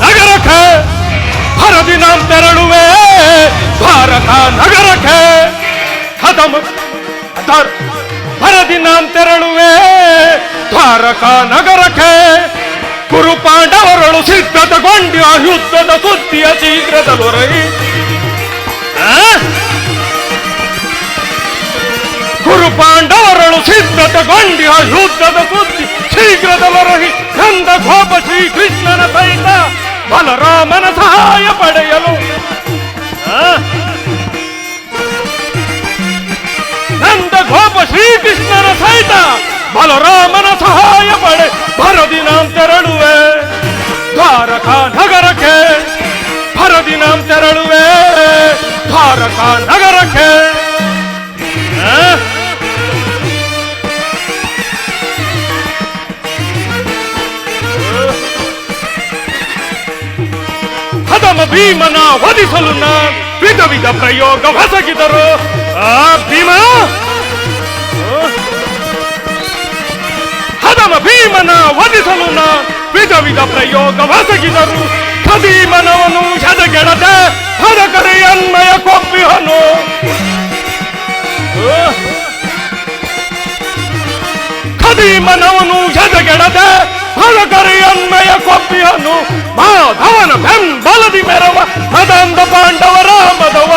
ನಗರಕ್ಕೆ ಭರದಿ ನಾಂ ತೆರಳುವೆ ದ್ವಾರಕಾ ನಗರಕ್ಕೆ ಭರದಿ ನಾಂ ತೆರಳುವೆ ದ್ವಾರಕಾ ನಗರಕ್ಕೆ ಕುರು ಪಾಂಡವರಳು ಸಿದ್ಧತೆಗೊಂಡು ಆ ಯುದ್ಧದ ಸುದ್ದಿಯ ಶೀಘ್ರದಲ್ಲೊರಗಿ ಕುರು ಪಾಂಡವರಳು ಸಿದ್ಧತೆಗೊಂಡು ಆ ಯುದ್ಧದ ಸುದ್ದಿ ಶೀಘ್ರದಲ್ಲೊರಗಿ ನಂದ ಗೋಪ ಶ್ರೀಕೃಷ್ಣನ ಸಹಿತ ಬಲರಾಮನ ಸಹಾಯ ಪಡೆಯಲು ನಂದ ಗೋಪ ಶ್ರೀಕೃಷ್ಣನ ಸಹಿತ ಬಲರಾಮನ ಸಹಾಯ ಪಡೆ ಭರದಿ ನಾಂ ತೆರಳುವೆ ದ್ವಾರಕಾ ನಗರಕ್ಕೆ ಭರದಿ ನಾಂ ತೆರಳುವೆ ದ್ವಾರಕಾ ನಗರಕ್ಕೆ ಹದಮ ಭೀಮನ ವಧಿಸಲು ವಿಧ ವಿಧ ಪ್ರಯೋಗ ಹೊಸಗಿದರು ಆ ಭೀಮ ಹದಮ ಭೀಮನ ವಧಿಸಲು ವಿಧ ವಿಧ ಪ್ರಯೋಗ ಹೊಸಗಿದರು ಖದೀಮನವನು ಎದೆಗೆಡದೆ ಹದಕರೆ ಅನ್ಮಯ ಕೊಪ್ಪಿಹನು ಖದೀಮನವನು ಎದೆಗೆಡದೆ ಹದಕರೆ ಅನ್ಮಯ ಕೊಪ್ಪಿಹನು ಮಾಧವನ ಬೆಂಬಲದಿ ಮೆರವ ಮದಂದ ಪಾಂಡವರ ಮದವ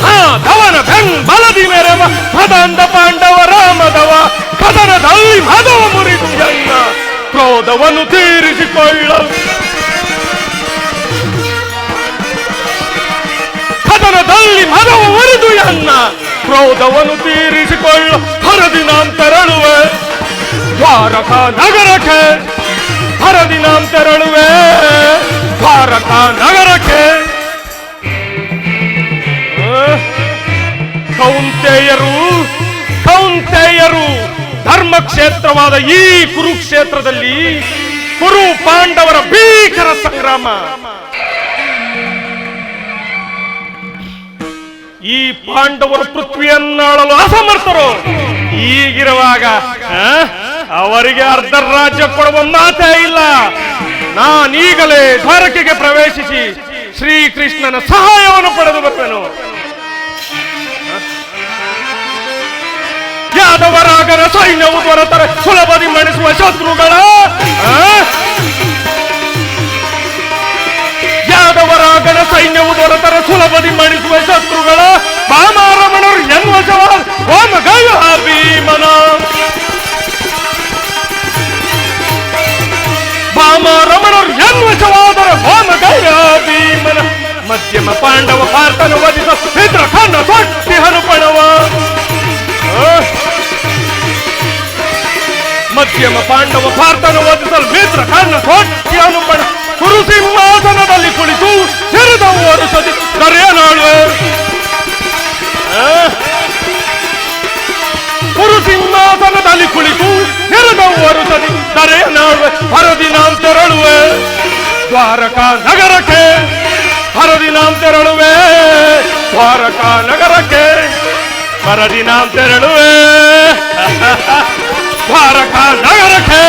ಮಾಧವನ ಬೆಂಬಲದಿ ಮೆರವ ಮದಂದ ಪಾಂಡವರ ಮದವ ಕದನದಲ್ಲಿ ಮದವ ಮುರಿದು ಎನ್ನ ಕ್ರೋಧವನ್ನು ತೀರಿಸಿಕೊಳ್ಳಲು ಕದನದಲ್ಲಿ ಮದವ ಮುರಿದು ಎನ್ನ ಕ್ರೋಧವನ್ನು ತೀರಿಸಿಕೊಳ್ಳ ಭರದಿ ನಾಂ ತೆರಳುವೆ ದ್ವಾರಕಾ ನಗರಕ್ಕೆ ಭರದಿ ನಾಂ ತೆರಳುವೆ ದ್ವಾರಕಾ ನಗರಕ್ಕೆ ಕೌಂತೆಯರು ಧರ್ಮಕ್ಷೇತ್ರವಾದ ಈ ಕುರುಕ್ಷೇತ್ರದಲ್ಲಿ ಕುರು ಪಾಂಡವರ ಭೀಕರ ಸಂಗ್ರಾಮ. ಈ ಪಾಂಡವರು ಪೃಥ್ವಿಯನ್ನಾಳಲು ಅಸಮರ್ಥರು. ಈಗಿರುವಾಗ ಅವರಿಗೆ ಅರ್ಧ ರಾಜ್ಯ ಕೊಡುವ ಮಾತೇ ಇಲ್ಲ. ನಾನೀಗಲೇ ದ್ವಾರಕೆಗೆ ಪ್ರವೇಶಿಸಿ ಶ್ರೀಕೃಷ್ಣನ ಸಹಾಯವನ್ನು ಪಡೆದು ಬರುವೆನು. ಯಾದವರಾಗರ ಸೈನ್ಯವು ದೊರೆತರೆ ಸುಲಭದಿ ಮಣಿಸುವ ಶತ್ರುಗಳ ಯಾದವರಾಗರ ಸೈನ್ಯವು ದೊರೆತರೆ ಸುಲಭದಿ ಮಣಿಸುವ ಶತ್ರುಗಳ ಬಾಮಾರಮಣರು ಎನ್ನುವ ಸವಾಲ್ ಹೋಮಗೈಯ ಭೀಮನ ಬಾಮಾರಮಣರು ಎನ್ನುವ ಸವಾದರ ಹೋಮಗೈಯ ಭೀಮನ ಮಧ್ಯಮ ಪಾಂಡವ ಪಾರ್ಥನ ವಧಿಸ ಮಿತ್ರ ಖಂಡ ತೊಟ್ಟಿ ಹನುಪಣವ ಮಧ್ಯಮ ಪಾಂಡವ ಪಾರ್ಥನ ವಧಿಸಲು ಮಿತ್ರ ಖಂಡ ತೊಟ್ಟಿ ಹನುಪಣ ಕುರು ಸಿಂಹಾಸನದಲ್ಲಿ ಕುಳಿತು ಸಿರಿದವು ಅನುಸದಿ ಕರೆಯನಾಳುವೆ ಕುರು ಸಿಂಹಾಸನದಲ್ಲಿ ಕುಳಿತು ಸಿರಿದವು ಅನುಸದಿ ಕರೆಯನಾಳುವೆ ಭರದಿ ನಾಂ ತೆರಳುವೆ ದ್ವಾರಕಾ ನಗರಕ್ಕೆ ಭರದಿ ನಾಂ ತೆರಳುವೆ ದ್ವಾರಕಾ ನಗರಕ್ಕೆ ಭರದಿ ನಾಂ ತೆರಳುವೆ ದ್ವಾರಕಾ ನಗರಕ್ಕೆ.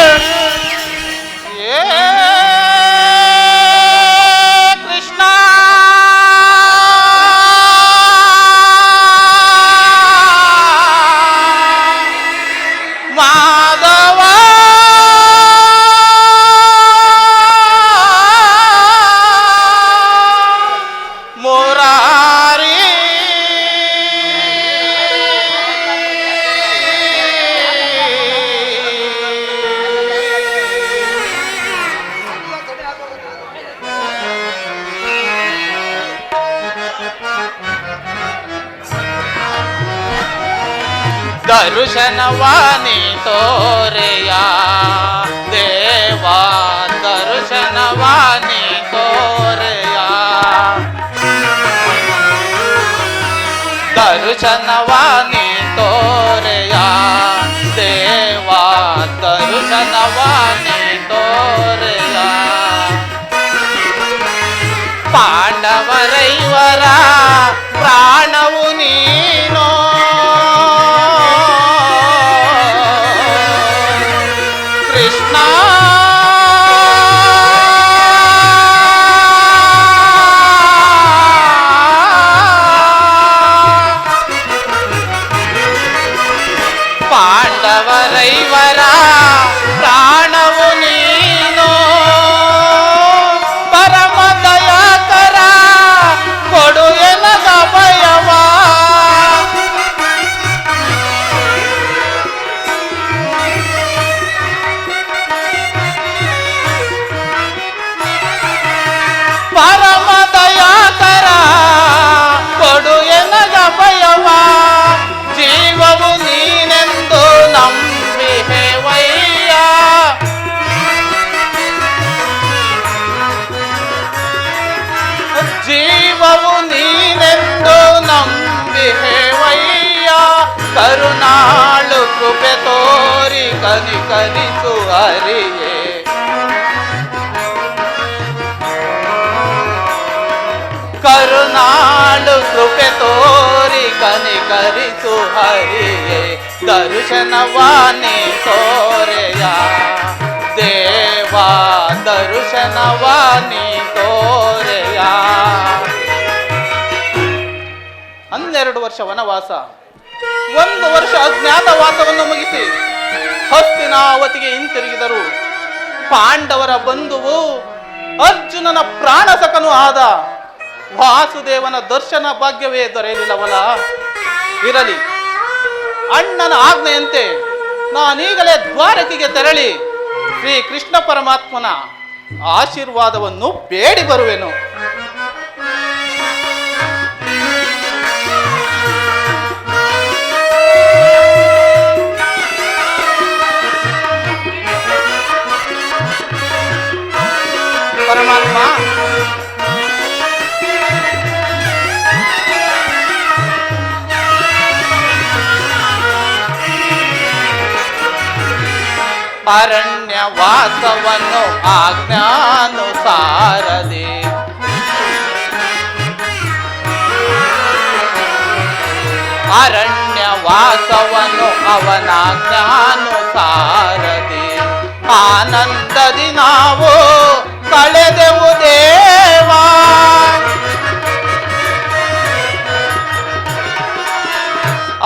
ದರ್ಶನವಾನಿ ತೋರೆಯ ದೇವಾ ದರ್ಶನವಾನಿ ತೋರೆಯ ದರ್ಶನವಾನಿ ತೋರೆಯ ದೇವಾ ದರ್ಶನವಾನಿ ತೋರೆಯ ಪಾಂಡವರೈವರ ಪ್ರಾಣವು ನೀನೋ ಕರುಣಾಳು ಕೃಪೆ ತೋರಿ ಕನಿಕರಿಸು ಹರಿಯೇ. ಕರುಣಾಳು ಕೃಪೆ ತೋರಿ ಕನಿಕರಿಸು ಹರಿಯೇ. ದರ್ಶನವಾನಿ ತೋರೆಯ ದೇವಾ, ದರ್ಶನವಾನಿ ತೋರೆಯ. 12 ವರ್ಷ ವನವಾಸ, 1 ವರ್ಷ ಅಜ್ಞಾತವಾಸವನ್ನು ಮುಗಿಸಿ ಹಸ್ತಿನಾವತಿಗೆ ಹಿಂತಿರುಗಿದರು. ಪಾಂಡವರ ಬಂಧುವು ಅರ್ಜುನನ ಪ್ರಾಣಸಕನೂ ಆದ ವಾಸುದೇವನ ದರ್ಶನ ಭಾಗ್ಯವೇ ದೊರೆಯಲಿಲ್ಲವಲ್ಲ. ಇರಲಿ, ಅಣ್ಣನ ಆಜ್ಞೆಯಂತೆ ನಾನೀಗಲೇ ದ್ವಾರಕೆಗೆ ತೆರಳಿ ಶ್ರೀ ಕೃಷ್ಣ ಪರಮಾತ್ಮನ ಆಶೀರ್ವಾದವನ್ನು ಬೇಡಿ ಬರುವೆನು. ಪರಮಾತ್ಮ, ಅರಣ್ಯವಾಸವನ್ನು ಆಜ್ಞಾನುಸಾರದೆ ಅರಣ್ಯವಾಸವನ್ನು ಅವನಾಜ್ಞಾನುಸಾರದೆ ಆನಂದದಿ ನಾವು ಕಳೆದೆವು ದೇವಾ.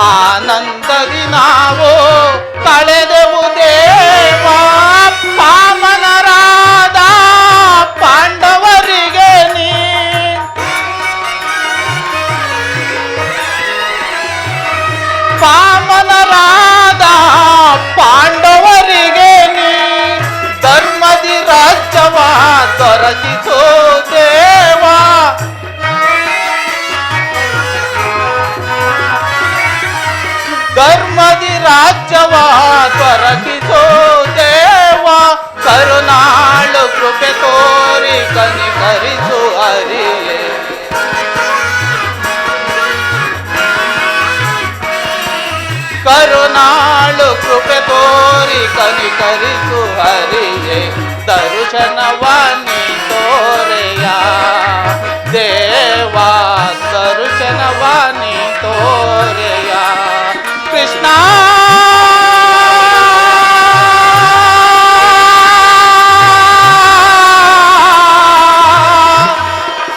ಆನಂದದಿ ನಾವು ಕಳೆದೆವು ದೇವಾ. ಪಾಮನರಾದ ಪಾಂಡವರಿಗೆ ನೀ ಪಾಮನರಾದ ಪಾಂಡವರಿಗೆ ನೀ ಧರ್ಮದಿ ರಾಜ್ಯವ ದೊರಕಿಸೋ ದೇವಾ. ಧರ್ಮದಿ ರಾಜ್ಯವ ದೊರಕಿಸೋ ದೇವಾ. ಕರುಣಾಳು ಕೃಪೆ ತೋರಿ ಕನಿಕರಿಸು ಹರಿಯೇ. ಕರುಣಾಳು ಕೃಪೆ ತೋರಿ ಕನಿಕರಿಸು ಹರಿಯೇ. ದರ್ಶನವಾನಿ ತೋರೆಯ ದೇವಾ, ದರ್ಶನವಾನಿ ತೋರೆಯ. ಕೃಷ್ಣ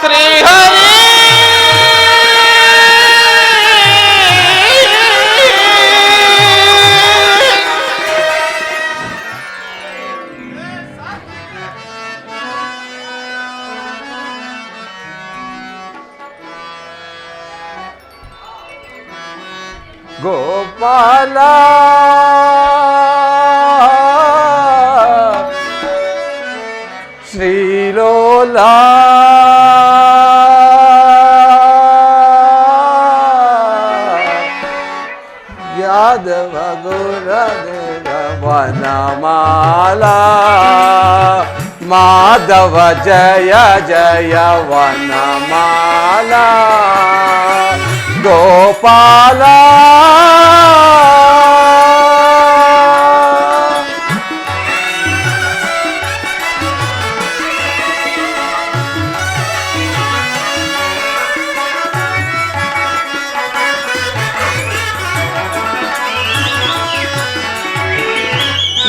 ಶ್ರೀಹರಿ ಗೋಪಾಲ ಶ್ರೀಲೋಲ ಯಾದವ ಗುರದೇವ ವನಮಾಲ ಮಾಧವ ಜಯ ಜಯ ವನಮಾಲ ಗೋಪಾಲ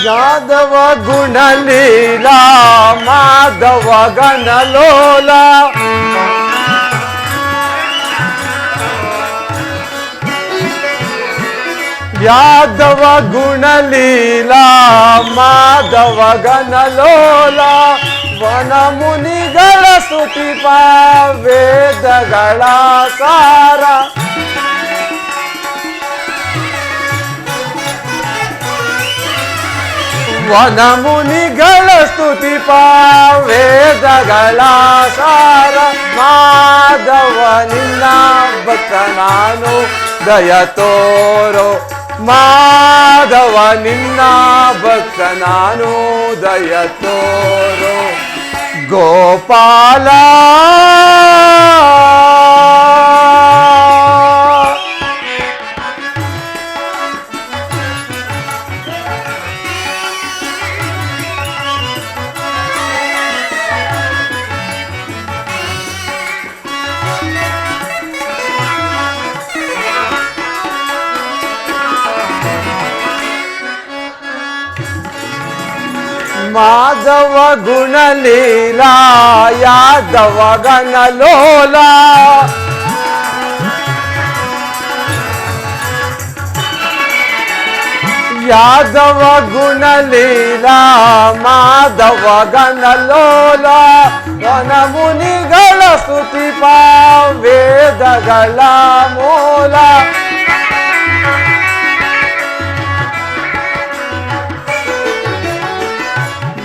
ಯಾದವ ಗುಣಲೀಲಾ ಮಾಧವ ಗಣಲೋಲ ಯಾದವ ಗುಣಲೀಲಾ ಮಾಧವ ಗಣಲೋಲ ವನ ಮುನಿಗಳ ಸ್ತುತಿಪ ವೇದಗಳ ಸಾರ ವನ ಮುನಿಗಳ ಸ್ತುತಿಪ ವೇದಗಳ ಸಾರ ಮಾಧವ ನಿನ್ನ ಭಕ್ತ ನಾನು ದಯ ತೋರೋ ಮಾಧವ ನಿನ್ನ ಭಕ್ತ ನಾನು ದಯ ತೋರೋ ಗೋಪಾಲ ಮಾಧವ ಗುಣಲೀಲಾ ಯಾದವ ಗಣಲೋಲ ಯಾದವ ಗುಣಲೀಲಾ ಮಾಧವ ಗಣಲೋಲ ವನ ಮುನಿಗಳ ಸ್ತುತಿಪ ವೇದಗಳ ಮೂಲ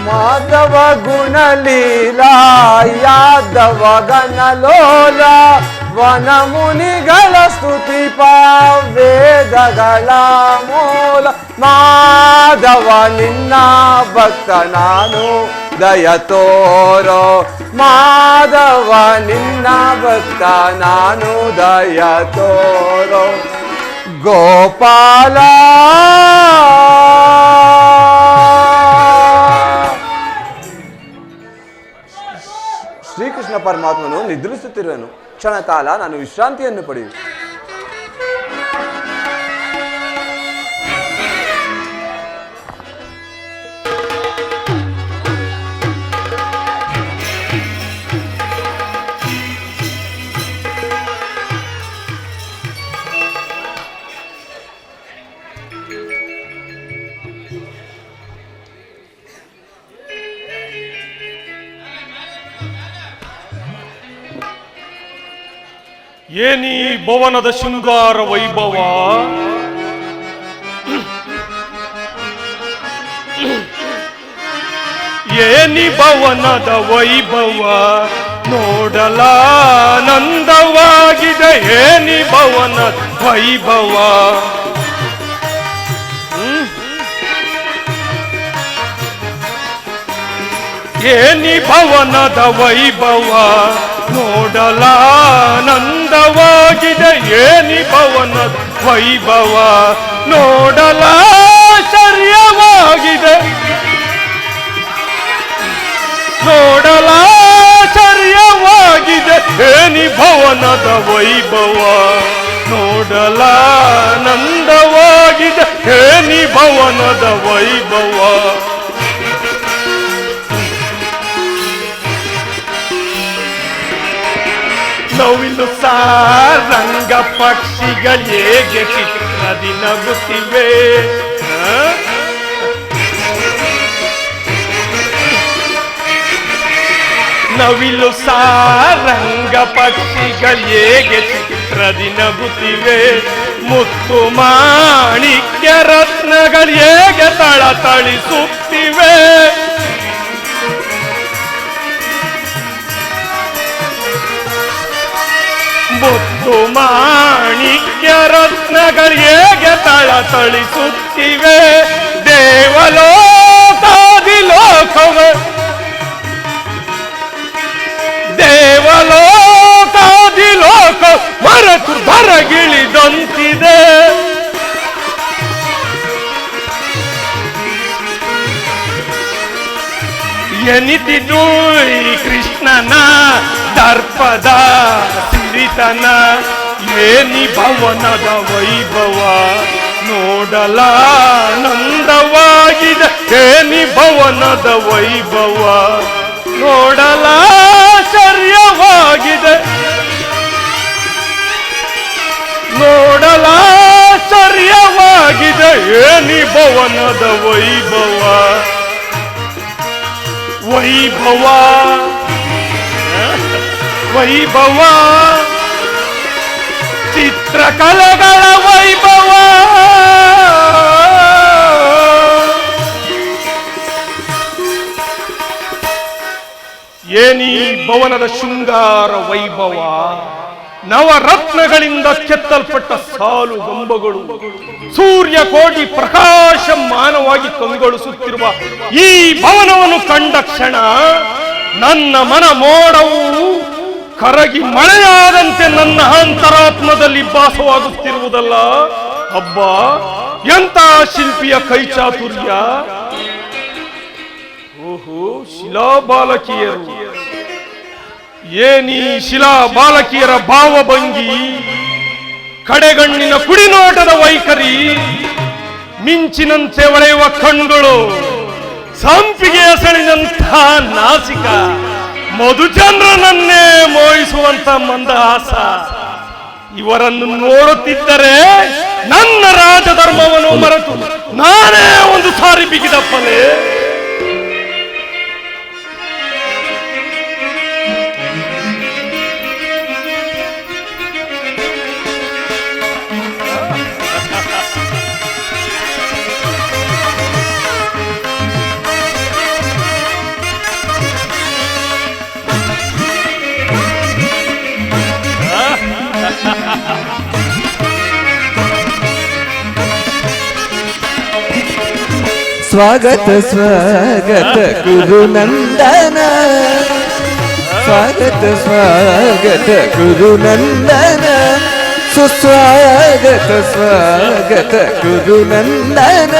ಮಾಧವ ಗುಣಲೀಲಾ ಯಾದವ ಗಣಲೋಲ ವನ ಮುನಿಗಳ ಸ್ತುತಿಪ ವೇದಗಳ ಮೂಲ ಮಾಧವ ನಿನ್ನ ಭಕ್ತ ನಾನು ದಯ ತೋರೋ ಮಾಧವ ನಿನ್ನ ಭಕ್ತ ನಾನು ದಯ ತೋರೋ ಗೋಪಾಲ ಶ್ರೀಕೃಷ್ಣ ಪರಮಾತ್ಮನು ನಿದ್ರಿಸುತ್ತಿರುವನು. ಕ್ಷಣ ಕಾಲ ನಾನು ವಿಶ್ರಾಂತಿಯನ್ನು ಪಡೆಯುವೆ. ಏನಿ ಭವನದ ಶೃಂಗಾರ ವೈಭವ, ಏನಿ ಭವನದ ವೈಭವ ನೋಡಲಾನಂದವಾಗಿದೆ. ಏನಿ ಭವನ ವೈಭವ ಏನಿ ಭವನದ ವೈಭವ ನೋಡಲಾನಂದವಾಗಿದೆ. ಏನಿ ಭವನದ ವೈಭವ ನೋಡಲಾಶ್ಚರ್ಯವಾಗಿದೆ. ನೋಡಲಾಶ್ಚರ್ಯವಾಗಿದೆ. ಏನಿ ಭವನದ ವೈಭವ ನೋಡಲಾನಂದವಾಗಿದೆ. ಏನಿ ಭವನದ ವೈಭವ ನವಿಲು ಸಾರಂಗ ಪಕ್ಷಿಗಳು ಹೇಗೆ ಚಿತ್ರದಿ ನಗುತ್ತಿವೆ. ನವಿಲು ಸಾರಂಗ ಪಕ್ಷಿಗಳು ಹೇಗೆ ಚಿತ್ರದಿ ನಗುತ್ತಿವೆ. ಮುತ್ತು ಮಾಣಿಕ್ಯ ರತ್ನಗಳು ಹೇಗೆ ತಳತಳಿಸುತ್ತಿವೆ. ಮುತ್ತು ಮಾಣಿಕ್ಯ ರತ್ನಗಳು ಹೇಗೆ ತಳತಳಿಸುತ್ತಿವೆ. ದೇವಲೋಕಾದಿ ಲೋಕವ ದೇವಲೋಕಾದಿ ಲೋಕ ಮರೆತು ಧರಗಿಳಿದಂತಿದೆ. ಎನಿತಿದ್ದು ಈ ಕೃಷ್ಣನ ದರ್ಪದ ಸಿರಿತನ. ಏನಿ ಭವನದ ವೈಭವ ನೋಡಲಾನಂದವಾಗಿದೆ. ಏನಿ ಭವನದ ವೈಭವ ನೋಡಲಾಶ್ಚರ್ಯವಾಗಿದೆ. ನೋಡಲಾಶ್ಚರ್ಯವಾಗಿದೆ. ಏನಿ ಭವನದ ವೈಭವ ವೈಭವ ವೈಭವ ಚಿತ್ರಕಲೆಗಳ ವೈಭವ. ಏನಿ ಭವನದ ಶೃಂಗಾರ ವೈಭವ ನವರತ್ನಗಳಿಂದ ಕೆತ್ತಲ್ಪಟ್ಟ ಸಾಲು ಗೊಂಬಗಳು ಸೂರ್ಯ ಕೋಟಿ ಪ್ರಕಾಶಮಾನವಾಗಿ ಕಂಗೊಳಿಸುತ್ತಿರುವ ಈ ಭವನವನ್ನು ಕಂಡ ಕ್ಷಣ ನನ್ನ ಮನ ಮೋಡವು ಕರಗಿ ಮಳೆಯಾದಂತೆ ನನ್ನ ಅಂತರಾತ್ಮದಲ್ಲಿ ಭಾಸವಾಗುತ್ತಿರುವುದಲ್ಲ. ಹಬ್ಬ ಎಂತ ಶಿಲ್ಪಿಯ ಕೈಚಾತುರ್ಯ. ಓಹೋ, ಶಿಲಾಬಾಲಕಿಯರು. ಏನಿ ಶಿಲಾ ಬಾಲಕಿಯರ ಭಾವಭಂಗಿ, ಕಡೆಗಣ್ಣಿನ ಕುಡಿನೋಟದ ವೈಖರಿ, ಮಿಂಚಿನಂತೆ ಹೊಳೆಯುವ ಕಣ್ಗಳು, ಸಂಪಿಗೆಯ ಸೆಳಿನಂಥ ನಾಸಿಕ, ಮಧುಚಂದ್ರನನ್ನೇ ಮೋಹಿಸುವಂತ ಮಂದಹಾಸ. ಇವರನ್ನು ನೋಡುತ್ತಿದ್ದರೆ ನನ್ನ ರಾಜಧರ್ಮವನ್ನು ಮರೆತು ನಾನೇ ಒಂದು ಸಾರಿ ಬಿಗಿದಪ್ಪಲೇ. ಸ್ವಾಗತ ಸ್ವಾಗತ ಗುರುನಂದನ, ಸ್ವಾಗತ ಸ್ವಾಗತ ಗುರುನಂದನ, ಸುಸ್ವಾಗತ ಸ್ವಾಗತ ಗುರುನಂದನ.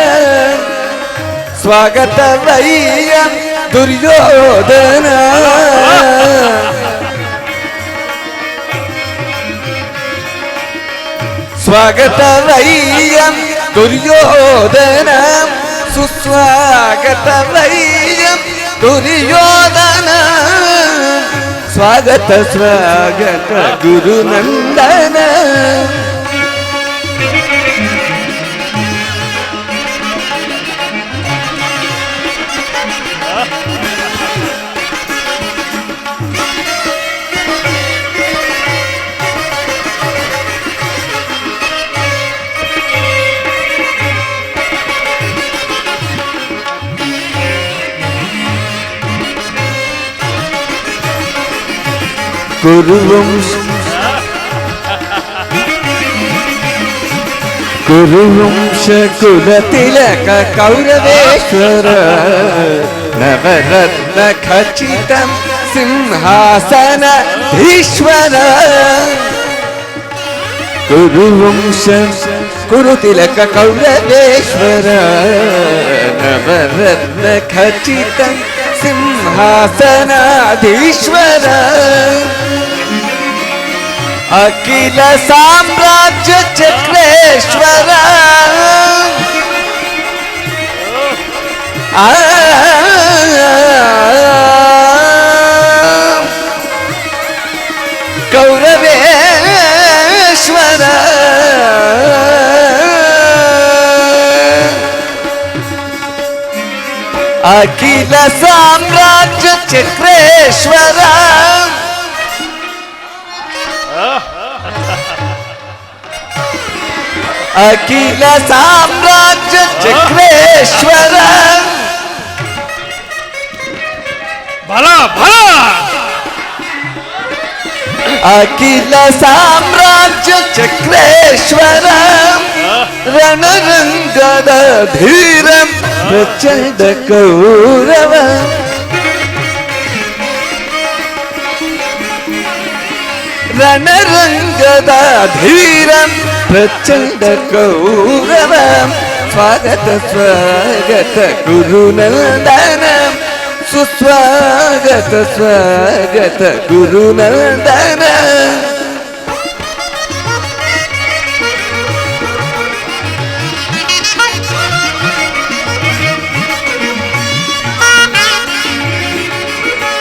ಸ್ವಾಗತವಯ್ಯ ದುರ್ಯೋಧನ, ಸ್ವಾಗತವಯ್ಯ ದುರ್ಯೋಧನ, ಸುಸ್ವಾಗತವಯ್ಯ ದುರ್ಯೋಧನ. ಸ್ವಾಗತ ಸ್ವಾಗತ ಗುರುನಂದನ. ಕುರುವಂಶ ಕುಲತಿಲಕ ಕೌರವೇಶ್ವರ, ನವರತ್ನ ಖಚಿತ ಸಿಂಹಾಸನ ಈಶ್ವರ. ಕುರುವಂಶ ಕುರುತಿಲಕ ಕೌರವೇಶ್ವರ, ನವರತ್ನ ಖಚಿತ ಸಿಂಹಾಸನಾಧೀಶ್ವರ. ಅಖಿಲ ಸಾಮ್ರಾಜ್ಯ ಚಕ್ರೇಶ್ವರ, ಕೌರವೇಶ್ವರ. ಅಖಿಲ ಸಾಮ್ರಾಜ್ಯ ಚಕ್ರೇಶ್ವರ, ಅಖಿಲ ಸಾಮ್ರಾಜ್ಯ ಚಕ್ರೇಶ್ವರ. ಬಲ ಬಲ ಅಖಿಲ ಸಾಮ್ರಾಜ್ಯ ಚಕ್ರೇಶ್ವರ, ರಣರಂಗದ ಧೀರ ಪ್ರಚಂಡ ಕೌರವ. ರಣರಂಗದ ಧೀರ ಪ್ರಚಂಡ ಕೌರವ. ಸ್ವಾಗತ ಸ್ವಾಗತ ಗುರುನಂದನ, ಸುಸ್ವಾಗತ ಸ್ವಾಗತ ಗುರುನಂದನ.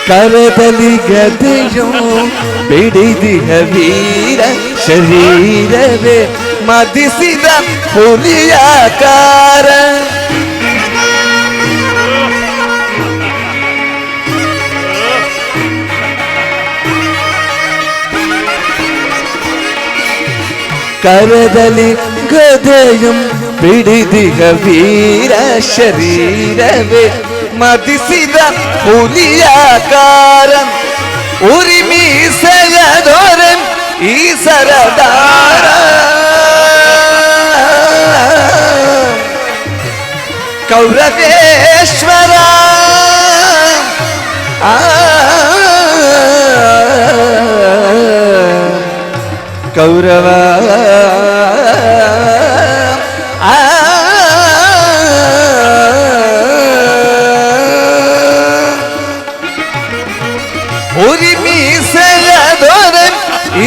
ಕರದಲ್ಲಿ ಗದೆಯೋ ಬಿಡಿದಿಹ ವೀರ ಶರೀರವೇ ಮದಿಸಿದ ಹುಲಿಯಾಕಾರ. ಕರದಲ್ಲಿ ಗದೆಯಂ ಬಿಡಿದಿಹ ವೀರ ಶರೀರವೇ ಮದಿಸಿದ ಹುಲಿಯಾಕಾರ. ಉರಿ ಮೀಸೆಯದೊರೆ ಈ ಸರದಾರ. ಕೌರವೇಶ್ವರ ಕೌರವ ಉರಿ ಮೀಸೆಯದೊರೆ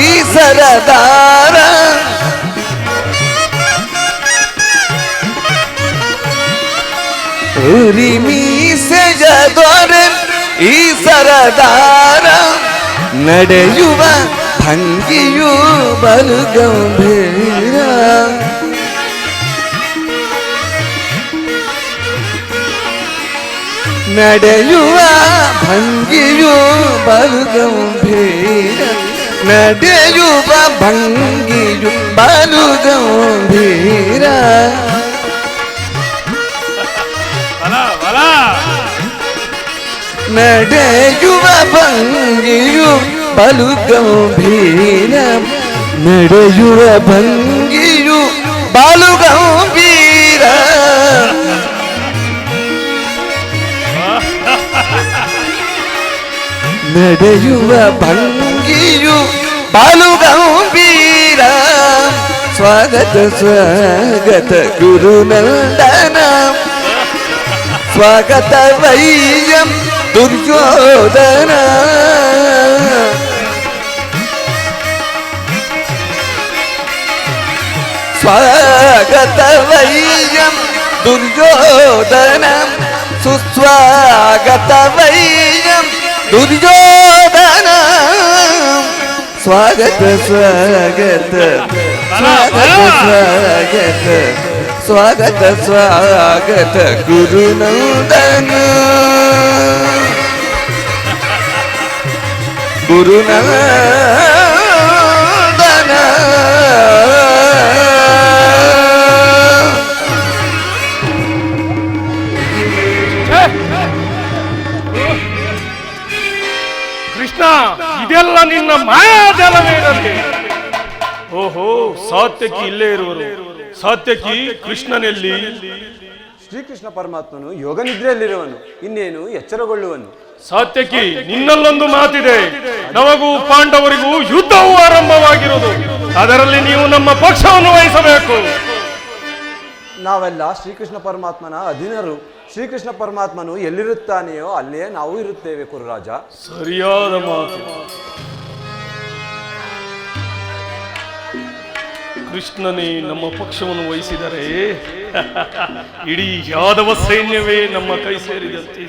ಈ ಸರದಾರ. ಉರಿ ಮೀಸೆಯದೊರೆ ದೊರೆ ಈ ಸರದಾರ ನಡೆಯುವ ಭಂಗಿಯು ಬಲು ಗಂಭೀರ ನಡೆಯುವ ಭಂಗಿಯು ಬಲು ಗಂಭೀರ ನಡೆಯುವ ಭಂಗಿಯು ಬಲು ಗಂಭೀರ ನಡೆಯುವ ಭಂಗಿಯು ಬಲು ಗಂಭೀರ ನಡೆಯುವ ಭಂಗಿಯು ಬಲು ಗಂಭೀರ ನಡೆಯುವ ಭಂಗಿಯು ಬಲು ಗಂಭೀರ ಸ್ವಾಗತ ಸ್ವಾಗತ ಗುರುನಂದನ ಸ್ವಾಗತ ವೈಯಂ ದುರ್ಯೋಧನ ಸ್ವಾಗತ ವೈಯಂ ದುರ್ಯೋಧನ ಸುಸ್ವಾಗತ ವೈಯಂ ದುರ್ಯೋಧನ ಸ್ವಾಗತ ಸ್ವಾಗತ ಸ್ವಾಗತ ಸ್ವಾಗತ ಸ್ವಾಗತ ಸ್ವಾಗತ ಗುರುನಂದನ ಗುರುನಂದನ ಕೃಷ್ಣ, ಇದೆಲ್ಲ ನಿನ್ನ ಮಾಯಾಜಾಲವೇನಲ್ಲಿ. ಓಹೋ, ಸಾತ್ಯಕಿ ಇಲ್ಲೇ ಇರುವರು. ಸಾತ್ಯಕಿ ಕೃಷ್ಣನೆಲ್ಲಿ? ಶ್ರೀಕೃಷ್ಣ ಪರಮಾತ್ಮನು ಯೋಗ ನಿದ್ರೆಯಲ್ಲಿರುವನು, ಇನ್ನೇನು ಎಚ್ಚರಗೊಳ್ಳುವನು. ಸಾತ್ಯಕಿ, ನಿನ್ನಲ್ಲೊಂದು ಮಾತಿದೆ. ನಮಗೂ ಪಾಂಡವರಿಗೂ ಯುದ್ಧವೂ ಆರಂಭವಾಗಿರುವುದು. ಅದರಲ್ಲಿ ನೀವು ನಮ್ಮ ಪಕ್ಷವನ್ನು ವಹಿಸಬೇಕು. ನಾವೆಲ್ಲ ಶ್ರೀಕೃಷ್ಣ ಪರಮಾತ್ಮನ ಅಧೀನರು. ಶ್ರೀಕೃಷ್ಣ ಪರಮಾತ್ಮನು ಎಲ್ಲಿರುತ್ತಾನೆಯೋ ಅಲ್ಲೇ ನಾವು ಇರುತ್ತೇವೆ ಕುರುರಾಜ. ಸರಿಯಾದ ಮಾತು. ಕೃಷ್ಣನೇ ನಮ್ಮ ಪಕ್ಷವನ್ನು ವಹಿಸಿದರೆ ಇಡೀ ಯಾದವ ಸೈನ್ಯವೇ ನಮ್ಮ ಕೈ ಸೇರಿದಂತೆ.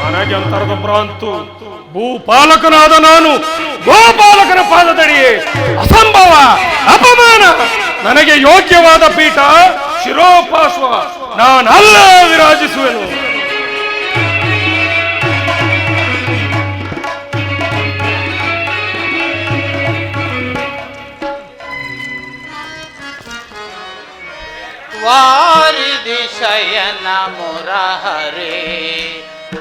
ನನಗೆ ಅಂತರದ ಭ್ರಾಂತು. ಭೂಪಾಲಕನಾದ ನಾನು ಗೋಪಾಲಕನ ಪಾದದಡಿಯೇ ಅಸಂಭವ, ಅಪಮಾನ. ನನಗೆ ಯೋಗ್ಯವಾದ ಪೀಠ ಶಿರೋಪಾಶ್ವ ನಾನಲ್ಲ ವಿರಾಜಿಸುವೆನು. ವಾರಿದಿ ಶಯನ ಮುರಹರೇ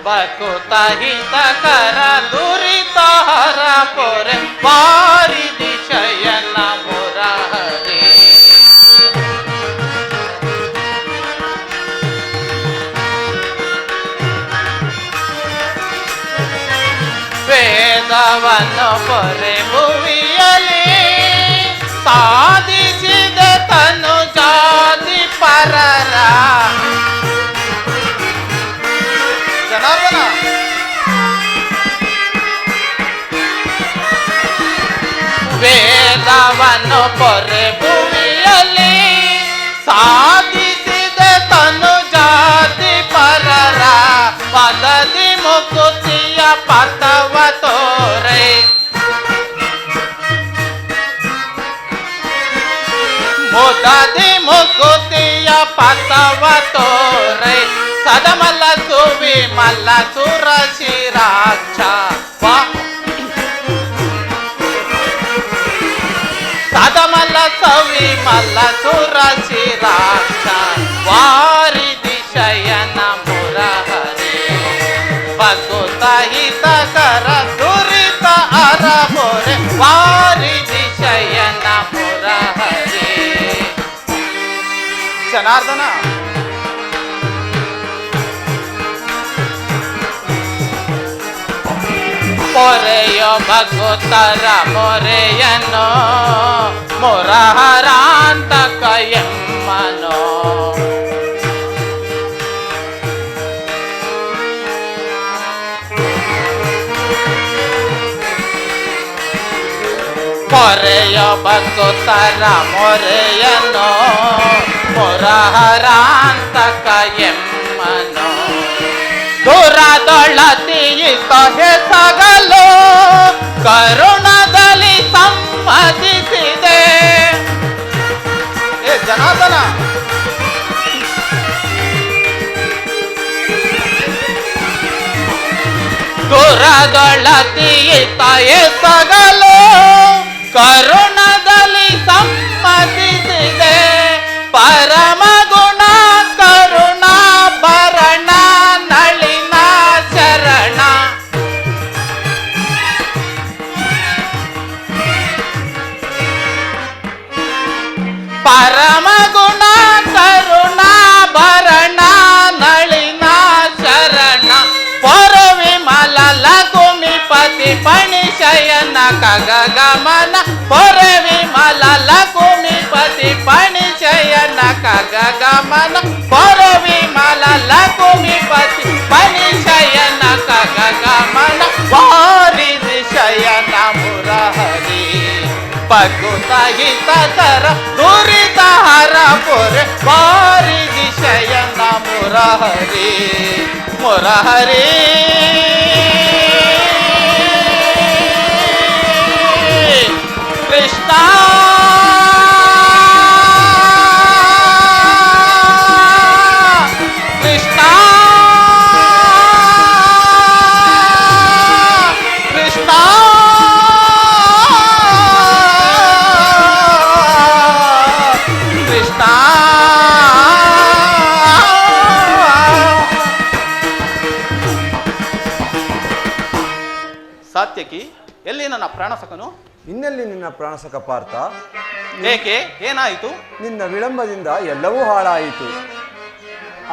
ಬಕುತ ಹಿತಕರ ದುರಿತ ಹರ ಪೊರೆ ವಾರಿದಿ ಶಯನ ಮುರಹರೇ ವೇದವನ್ನು ಪೊರೆ ಭುವಿಯಲಿ ಸಾಧಿಸಿದ ತನು ಜಾತಿ ಪರರ ಜನಾರ್ದನ ವೇದವನ್ನು ಪೊರೆ ಭೂಮಿಯಲ್ಲಿ ಸಾಧಿಸಿದ ತನು ಜಾತಿ ಪರರ ಪದದಿ ಮುಕುತಿಯ ಪಥವ ತೋರೆ ಮುದದಿ ಮುಕುತಿಯ ಪಥವ ತೋರೆ ಸದಮಲ್ಲ ಸುವಿ ಮಲ್ಲ ಸುರ ಶಿರಾಕ್ಷ ಸದಮಲ್ಲ ಸವಿ ಮಲ್ಲ ಸುರ ಶಿರಾಕ್ಷ ವಾರಿದಿ ಶಯನ ಮುರಹರೇ ಬಕುತ ಹಿತಕರ ದುರಿತ ಅರ ಪೊರೆ ವಾರಿದಿ ಶಯನ ಮುರಹರೇ ಜನಾರ್ದನ ಪೊರೆಯೋ ಭಗವತರ ಮೊರೆಯನೋ ಮೊರಹರಾಂತ ಕಯಮ್ಮನೋ ಪೊರೆಯ ಭಕ್ತರ ಮೊರೆಯನು ಮುರಹರಾಂತಕ ಎಮ್ಮನು ದೂರದೊಳತೀಯಿತ ಹೆಸಗಲು ಕರುಣದಲ್ಲಿ ಸಮ್ಮತಿಸಿದೆ. ಏ ಜನಾರ್ದನ, ದೂರದೊಳತೀಯಿತ ಹೆಸಗಲು ಕರುಣದಲ್ಲಿ ಸಮ್ಮತಿಸಿದೆ. ಪರಮ ಗುಣ ಕರುಣ ಭರಣ ನಳಿನ ಶರಣ ಪರಮ ಗುಣ ಕರುಣ ಭರಣ ನಳಿನ ಶರಣ ಪೊರವಿಮಲ ಲಕುಮಿಪತಿ ಪಣಿಶಯನ ಖಗಗಮನ ಪೊರವಿಮಲ ಲಕುಮಿಪತಿ ಪಣಿಶಯನ ಖಗಗಮನ ಪೊರವಿಮಲ ಲಕುಮಿಪತಿ ಪಣಿಶಯನ ಖಗಗಮನ ವಾರಿಧಿ ಶಯನ ಮುರಹರಿ ಪಕುತ ಹಿತಕರ ದುರಿತ ಹರ ಪೊರೆ ವಾರಿಧಿ ಶಯನ ಮುರಹರಿ ಮುರಹರಿ ಕೃಷ್ಣ ಕೃಷ್ಣ ಕೃಷ್ಣ ಕೃಷ್ಣ ಸಾತ್ಯಕಿ, ಎಲ್ಲಿ ನನ್ನ ಪ್ರಾಣಸಕನು? ಇನ್ನೆಲ್ಲಿ ನಿನ್ನ ಪ್ರಾಣಸಕ ಪಾರ್ಥ? ಏಕೆ, ಏನಾಯಿತು? ನಿನ್ನ ವಿಳಂಬದಿಂದ ಎಲ್ಲವೂ ಹಾಳಾಯಿತು.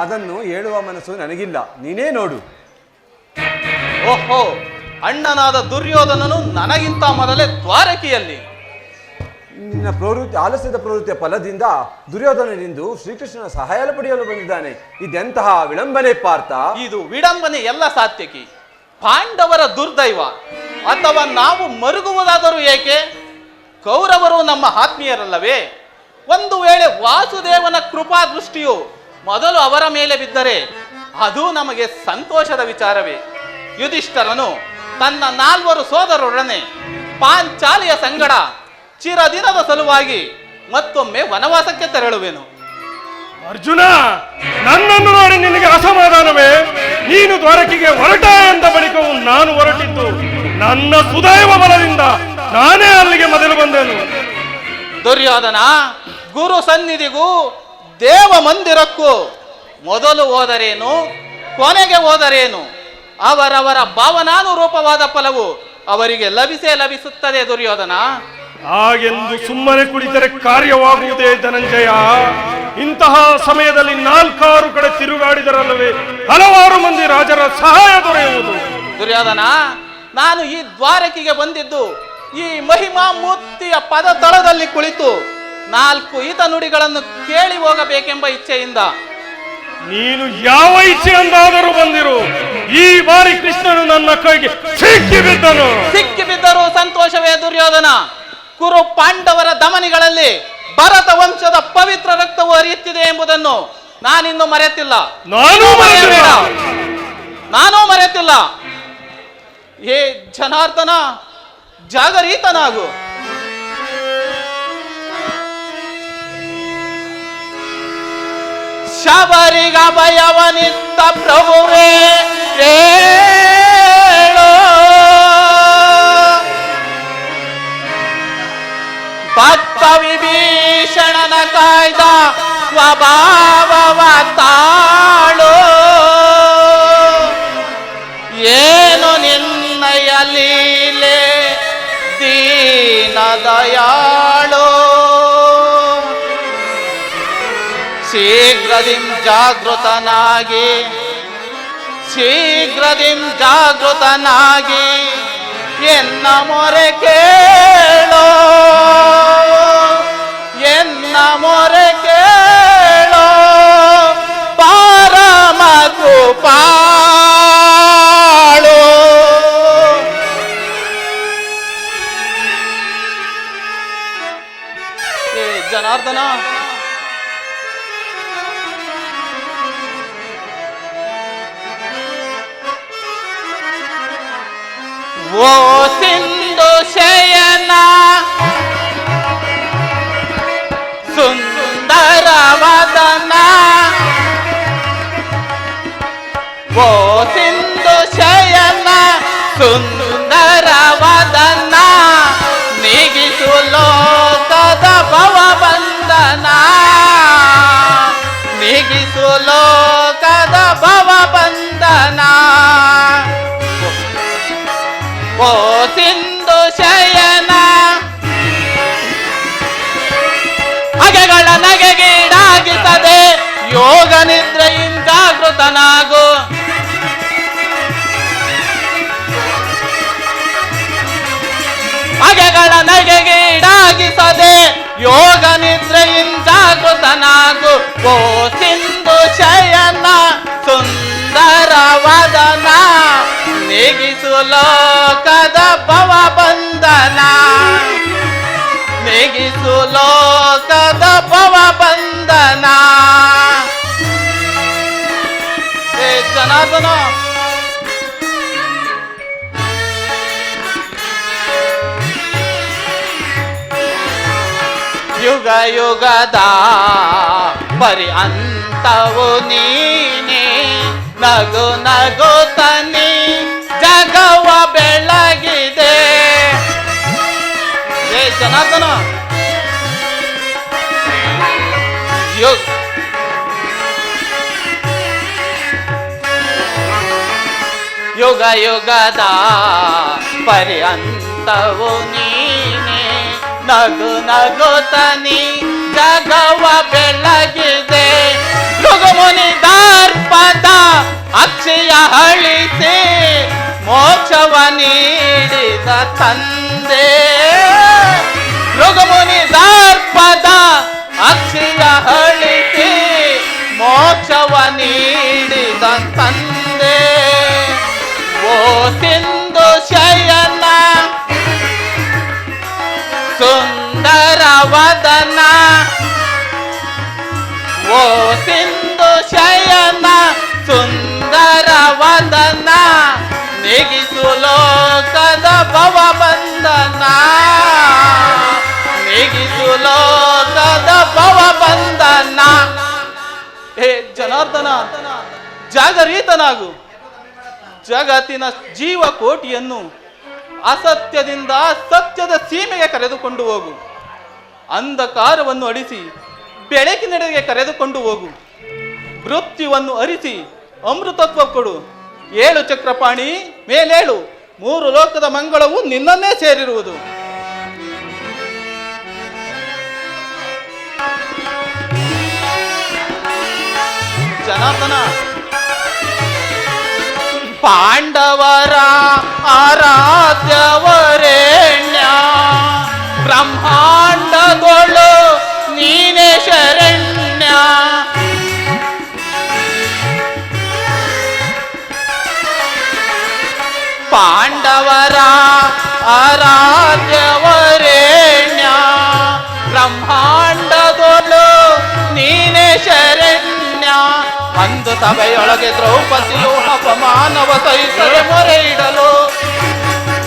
ಅದನ್ನು ಹೇಳುವ ಮನಸ್ಸು ನನಗಿಲ್ಲ, ನೀನೇ ನೋಡು. ಓಹೋ, ಅಣ್ಣನಾದ ದುರ್ಯೋಧನನು ನನಗಿಂತ ಮೊದಲೇ ದ್ವಾರಕೆಯಲ್ಲಿ. ನಿನ್ನ ಆಲಸ್ಯದ ಪ್ರವೃತ್ತಿಯ ಫಲದಿಂದ ದುರ್ಯೋಧನನಿಂದು ಶ್ರೀಕೃಷ್ಣನ ಸಹಾಯ ಪಡೆಯಲು ಬಂದಿದ್ದಾನೆ. ಇದೆಂತಹ ವಿಳಂಬನೆ ಪಾರ್ಥ? ಇದು ವಿಡಂಬನೆ ಎಲ್ಲ ಸಾತ್ಯಕಿ. ಪಾಂಡವರ ದುರ್ದೈವ ಅಥವಾ ನಾವು ಮರುಗುವುದಾದರೂ ಏಕೆ? ಕೌರವರು ನಮ್ಮ ಆತ್ಮೀಯರಲ್ಲವೇ? ಒಂದು ವೇಳೆ ವಾಸುದೇವನ ಕೃಪಾ ದೃಷ್ಟಿಯು ಮೊದಲು ಅವರ ಮೇಲೆ ಬಿದ್ದರೆ ಅದು ನಮಗೆ ಸಂತೋಷದ ವಿಚಾರವೇ. ಯುಧಿಷ್ಠರನು ತನ್ನ 4 ಸೋದರರೊಡನೆ ಪಾಂಚಾಲಿಯ ಸಂಗಡ ಚಿರದಿನದ ಸಲುವಾಗಿ ಮತ್ತೊಮ್ಮೆ ವನವಾಸಕ್ಕೆ ತೆರಳುವೆನು. ಅರ್ಜುನ, ನನ್ನನ್ನು ನೋಡಿ ನಿನಗೆ ಅಸಮಾಧಾನವೇ? ನೀನು ದ್ವಾರಕೆಗೆ ಹೊರಟ ಎಂದ ಬಳಿಕವೂ ನಾನು ಹೊರಟಿದ್ದು ನನ್ನ ಸುದೈವ ಬಲದಿಂದ ನಾನೇ ಅಲ್ಲಿಗೆ ಮೊದಲು ಬಂದೆನು. ದುರ್ಯೋಧನ, ಗುರು ಸನ್ನಿಧಿಗೂ ದೇವ ಮಂದಿರಕ್ಕೂ ಮೊದಲು ಹೋದರೇನು, ಕೊನೆಗೆ ಹೋದರೇನು? ಅವರವರ ಭಾವನಾನುರೂಪವಾದ ಫಲವು ಅವರಿಗೆ ಲಭಿಸುತ್ತದೆ ದುರ್ಯೋಧನ. ಹಾಗೆಂದು ಸುಮ್ಮನೆ ಕುಳಿತರೆ ಕಾರ್ಯವಾಗುವುದೇ ಧನಂಜಯ? ಇಂತಹ ಸಮಯದಲ್ಲಿ 4-6 ಕಡೆ ತಿರುಗಾಡಿದರಲ್ಲವೇ ಹಲವಾರು ಮಂದಿ ರಾಜರ ಸಹಾಯ ದೊರೆಯುವುದು. ದುರ್ಯೋಧನ, ನಾನು ಈ ದ್ವಾರಕೆಗೆ ಬಂದಿದ್ದು ಈ ಮಹಿಮಾ ಮೂರ್ತಿಯ ಪದ ತಳದಲ್ಲಿ ಕುಳಿತು 4 ಹಿತ ನುಡಿಗಳನ್ನು ಕೇಳಿ ಹೋಗಬೇಕೆಂಬ ಇಚ್ಛೆಯಿಂದ. ನೀನು ಯಾವ ಇಚ್ಛೆಯಿಂದಾದರೂ ಬಂದಿರು, ಈ ಬಾರಿ ಕೃಷ್ಣನು ನನ್ನ ಕೈಗೆ ಸಿಕ್ಕಿಬಿದ್ದರೂ ಸಂತೋಷವೇ ದುರ್ಯೋಧನ. ಕುರು ಪಾಂಡವರ ಧಮನಿಗಳಲ್ಲಿ ಭರತ ವಂಶದ ಪವಿತ್ರ ರಕ್ತವು ಹರಿಯುತ್ತಿದೆ ಎಂಬುದನ್ನು ನಾನಿನ್ನು ಮರೆತಿಲ್ಲ. ನಾನೂ ಮರೆತಿಲ್ಲ. ಹೇ ಜನಾರ್ದನ, ಜಾಗರೀತನಾಗು. ಶಬರಿಗ ಭಯವನಿತ್ತ ಪ್ರಭುವೇ ಹೇಳೋ, ಭಕ್ತ ವಿಭೀಷಣನ ಕಾಯ್ದ ಸ್ವಭಾವವ ತಾಳೋ, ಏನು ನಿನ್ನಯ ಲೀಲೆ ದೀನ ದಯಾಳೋ, ಶೀಘ್ರದಿಂ ಜಾಗೃತನಾಗಿ ಎನ್ನ ಮೊರೆ ಕೇಳೋ, ಎನ್ನ ಮೊರೆ ಕೇಳೋ, ಪರಮ ಕೃಪಾಳೋ. ಏ ಜನಾರ್ದನ, ಓ ಸಿಂಧು ಶಯನ ಸುಂದರ ವದನ, ಓ ಸಿಂಧು ಶಯನ ಸುಂದರ ವದನ, ನೀಗಿಸು ಲೋಕದ ಭವ ಬಂಧನ, ನೀಗಿಸು ಲೋಕದ ಭವ ಬಂಧನ. ಓ ಸಿಂಧು ಶಯನ ಹಗೆಗಳ ನಗೆಗೀಡಾಗಿಸದೆ ಯೋಗ ನಿದ್ರೆಯಿಂದ ಜಾಗೃತನಾಗು. ಹಗೆಗಳ ನಗೆಗೀಡಾಗಿಸದೆ ಯೋಗ ನಿದ್ರೆಯಿಂದ ಜಾಗೃತನಾಗು. ಓ ಸಿಂಧು ಶಯನ ಸುಂದರ ವದನ, ನೀಗಿಸು ಲೋಕದ ಭವ ಬಂಧನ, ನೀಗಿಸು ಲೋಕದ ಭವ ಬಂಧನ. ಏ ಜನಾರ್ದನ, ಯುಗ ಯುಗದ ಪರ್ಯಂತವು ನೀನೇ, ನಗು ನಗುತ್ತನಿ ಜಗವ ಬೆಳಗಿದೆ. ಏ ಜನಾರ್ದನ, ಯುಗ ಯುಗದ ಪರ್ಯಂತವು ನೀನೇ, ನಗು ನಗುತ್ತನಿ ಜಗವ ಬೆಳಗಿದೆ. ಭೃಗುಮುನಿ ದರ್ಪದ ಅಕ್ಷಯ ಹಳಿಸಿ ಮೋಕ್ಷವ ನೀಡಿದ ತಂದೆ. ಭೃಗುಮುನಿ ದರ್ಪದ ಅಕ್ಷಯ ಹಳಿಸಿ ಮೋಕ್ಷವ ನೀಡಿದ ತಂದೆ. ಓ ಸಿಂಧು ಶಯನ ಸುಂದರ ವದನ, ಓ ಸಿಂಧು ಶಯನ ಸುಂದರ ವದನ, ನೀಗಿಸು ಲೋಕದ ಭವ ಬಂಧನ, ನೀಗಿಸು ಲೋಕದ ಭವ ಬಂಧನ. ಹೇ ಜನಾರ್ದನ, ಜಾಗರೀತನಾಗು. ಜಗತ್ತಿನ ಜೀವಕೋಟಿಯನ್ನು ಅಸತ್ಯದಿಂದ ಸತ್ಯದ ಸೀಮೆಗೆ ಕರೆದುಕೊಂಡು ಹೋಗು. ಅಂಧಕಾರವನ್ನು ಅಳಿಸಿ ಬೆಳಕಿನೆಡೆಗೆ ಕರೆದುಕೊಂಡು ಹೋಗು. ಮೃತ್ಯುವನ್ನು ಅರಿಸಿ ಅಮೃತತ್ವ ಕೊಡು. ಏಳು ಚಕ್ರಪಾಣಿ ಮೇಲೇಳು, ಮೂರು ಲೋಕದ ಮಂಗಳವು ನಿನ್ನನ್ನೇ ಸೇರಿರುವುದು. ಜನಾರ್ದನ, ಪಾಂಡವರ ಆರಾಧ್ಯವರೇಣ್ಯ, ಬ್ರಹ್ಮಾಂಡದೊಳು ನೀನೇ ಶರಣ್ಯ. ಪಾಂಡವರ ಆರಾಧ್ಯವರೇಣ್ಯ, ಬ್ರಹ್ಮಾಂಡದೊಳು ನೀನೇ ಶರಣ್ಯ. ಅಂದು ಸಭೆಯೊಳಗೆ ದ್ರೌಪದಿಯು ಅಪಮಾನವ ಸಹಿಸದೆ ಮೊರೆ ಇಡಲು.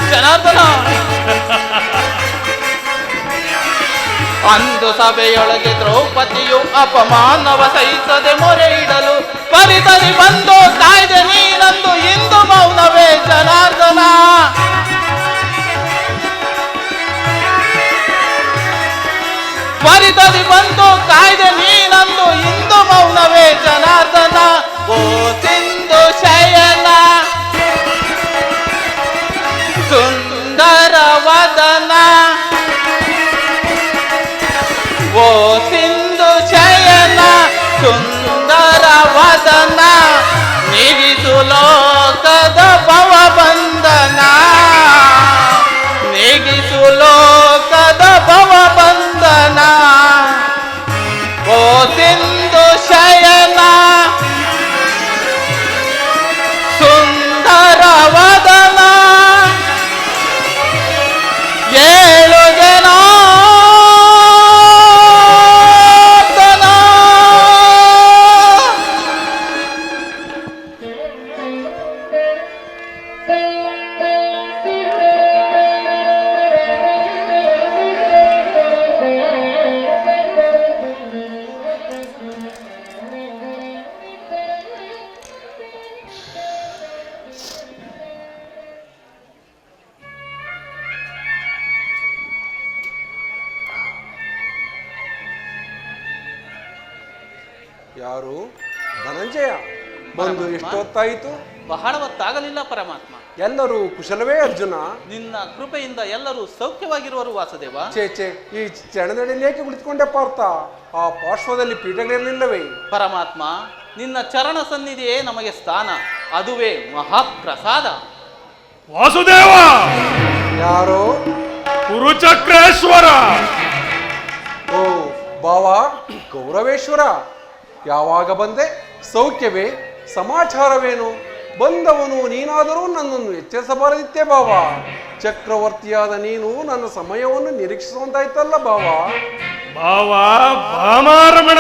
ಜನಾರ್ದನ, ಅಂದು ಸಭೆಯೊಳಗೆ ದ್ರೌಪದಿಯು ಅಪಮಾನವ ಸಹಿಸದೆ ಮೊರೆ ಇಡಲು, ಪರಿತರಿ ಬಂದು ಕಾಯ್ದೆ ನೀನಂದು ಇಂದು ಮೌನವೇ ಜನಾರ್ದನ. ಪರಿತರಿ ಬಂದು ಕಾಯ್ದೆ ನೀನಂದು ಇಂದು ಮೌನವೇ ಜನಾರ್ದನ. ಓ ಸಿಂಧು ಶಯನ ಸುಂದರ ವದನ, ಓ ಸಿಂಧು ಶಯನ ಸುಂದರ ವದನ, ನೀಗಿಸು ಲೋಕದ ಭವ ಬಂಧನ, ನೀಗಿಸು ಲೋಕದ ಭವ ಬಂಧನ. ಓ ಸಿಂಧು ಶಯನ ಸುಂದರ ವದನ, ಏಳು ಜನ ಯಾರು? ಧನಂಜಯ ಬಂದು ಎಷ್ಟೊತ್ತಾಯಿತು? ಬಹಳ ಹೊತ್ತಾಗಲಿಲ್ಲ ಪರಮಾತ್ಮ. ಎಲ್ಲರೂ ಕುಶಲವೇ ಅರ್ಜುನ? ನಿನ್ನ ಕೃಪೆಯಿಂದ ಎಲ್ಲರೂ ಸೌಖ್ಯವಾಗಿರುವರು ವಾಸುದೇವ. ಚೇಚೆ, ಈ ಚರಣದಲ್ಲಿ ಏಕೆ ಕುಳಿತುಕೊಂಡೆ ಪಾರ್ಥ? ಆ ಪಾರ್ಶ್ವದಲ್ಲಿ ಪೀಠಗಳಿರಲಿಲ್ಲವೇ? ಪರಮಾತ್ಮ, ನಿನ್ನ ಚರಣ ಸನ್ನಿಧಿಯೇ ನಮಗೆ ಸ್ಥಾನ, ಅದುವೇ ಮಹಾಪ್ರಸಾದ. ವಾಸುದೇವ, ಯಾರೋ? ಕುರುಚಕ್ರೇಶ್ವರ. ಓ ಬಾವ ಗೌರವೇಶ್ವರ, ಯಾವಾಗ ಬಂದೆ? ಸೌಖ್ಯವೇ? ಸಮಾಚಾರವೇನು? ಬಂದವನು ನೀನಾದರೂ ನನ್ನನ್ನು ಎಚ್ಚರಿಸಬಾರದಿತ್ತೇ ಬಾವ. ಚಕ್ರವರ್ತಿಯಾದ ನೀನು ನನ್ನ ಸಮಯವನ್ನು ನಿರೀಕ್ಷಿಸುವಂತಾಯ್ತಲ್ಲ ಬಾವ. ಭಾವ ಭಾಮಾರಮಣ,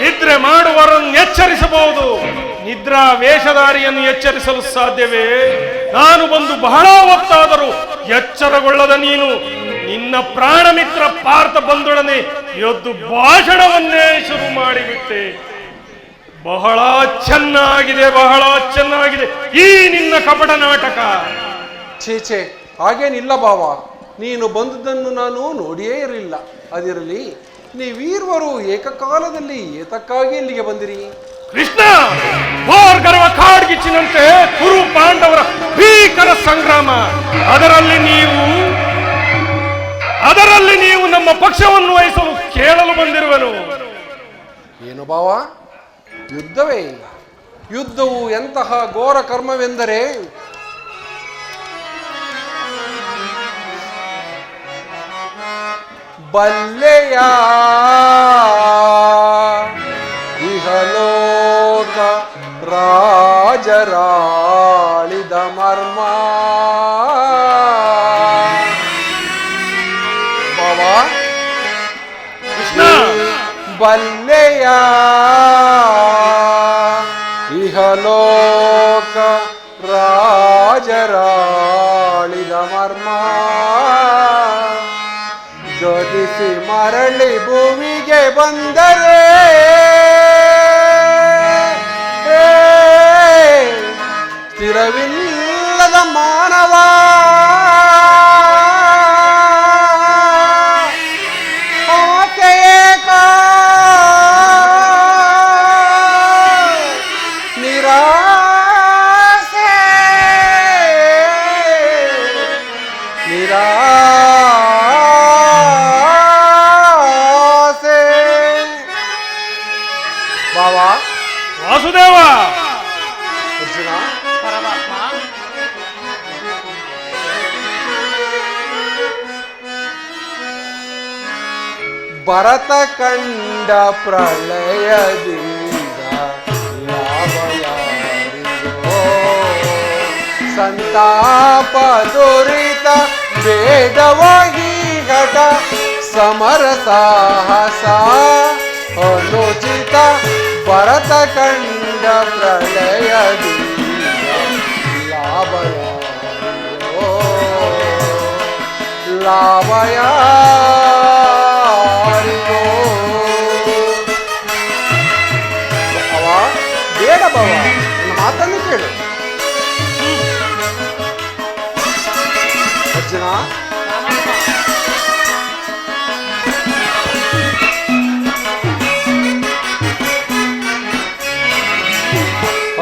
ನಿದ್ರೆ ಮಾಡುವವರನ್ನು ಎಚ್ಚರಿಸಬಹುದು, ನಿದ್ರಾ ವೇಷಧಾರಿಯನ್ನು ಎಚ್ಚರಿಸಲು ಸಾಧ್ಯವೇ? ನಾನು ಬಂದು ಬಹಳ ಹೊತ್ತಾದರೂ ಎಚ್ಚರಗೊಳ್ಳದ ನೀನು ನಿನ್ನ ಪ್ರಾಣ ಮಿತ್ರ ಪಾರ್ಥ ಬಂದೊಡನೆ ಎದ್ದು ಭಾಷಣವನ್ನೇ ಶುರು ಮಾಡಿಬಿಟ್ಟೆ. ಬಹಳ ಚೆನ್ನಾಗಿದೆ, ಬಹಳ ಚೆನ್ನಾಗಿದೆ ಈ ನಿನ್ನ ಕಪಟ ನಾಟಕ. ಛೇಚೆ, ಹಾಗೇನಿಲ್ಲ ಬಾವ. ನೀನು ಬಂದುದನ್ನು ನಾನು ನೋಡಿಯೇ ಇರಲಿಲ್ಲ. ಅದಿರಲಿ, ನೀವೀರ್ವರು ಏಕಕಾಲದಲ್ಲಿ ಏತಕ್ಕಾಗಿ ಇಲ್ಲಿಗೆ ಬಂದಿರಿ? ಕೃಷ್ಣ, ಭೋರ್ಗರವ ಕಾಡ್ಗಿಚ್ಚಿನಂತೆ ಕುರು ಪಾಂಡವರ ಭೀಕರ ಸಂಗ್ರಾಮ, ಅದರಲ್ಲಿ ನೀವು ನಮ್ಮ ಪಕ್ಷವನ್ನು ವಹಿಸಲು ಕೇಳಲು ಬಂದಿರುವನು. ಏನು ಬಾವ? ಯುದ್ಧವೇ? ಯುದ್ಧವು ಎಂತಹ ಘೋರ ಕರ್ಮವೆಂದರೆ ಬಲ್ಲೆಯ ಇಹಲೋಕ ರಾಜರಾಳಿದ ಮರ್ಮ. ಬಾವ, ಕೃಷ್ಣ, ಬಲ್ಲೆಯ ಇಹಲೋಕ ರಾಜರಾಳಿದ ಮರ್ಮ. ಗದಿಸಿ ಮರಳಿ ಭೂಮಿಗೆ ಬಂದರೆ ಸ್ಥಿರವಿಲ್ಲದ ಮಾನವ ವಾಸುದೇವ. ಅರ್ಜುನ, ಪರಮಾತ್ಮ, ಭರತ ಕಂಡ ಪ್ರಳಯದಿಂದ ಲಾಭ ಯಾರಿಗೋ? ಸಂತಾಪ ದುರಿತ ಭೇದವಾಗಿ ಘಟ ಸಮರ ಸಾಹಸ ಅನುಚಿತ. ಭರತ ಕಂಡ ಪ್ರಳಯದಿಂದ ಲಾಭ ಯಾರಿಗೋ? ಲಾಭ ಯಾರಿಗೋ? ಅವ ಬೇಡ ಬಾವ, ನನ್ನ ಮಾತನ್ನು ಕೇಳು. ಅರ್ಜುನ,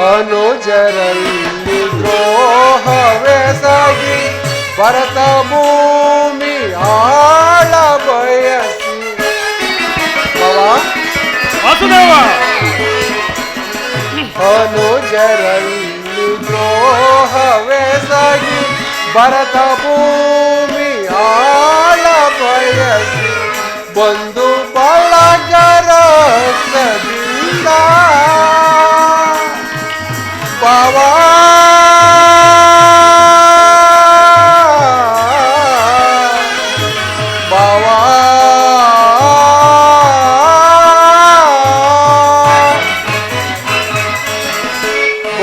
ಅನುಜರಲ್ಲಿ ದ್ರೋಹವೆಸಗಿ ಭರತ ಭೂಮಿ ಆಳ ಬಯಸಿ. ವಾಸುದೇವ, ಅನುಜರಲ್ಲಿ ದ್ರೋಹವೆಸಗಿ ಭರತ ಭೂಮಿ ಆಳ ಬಯಸಿ ಬಂದು ಬಳಗರ ಸದಿಂದ ಬಾವ ಬಾವ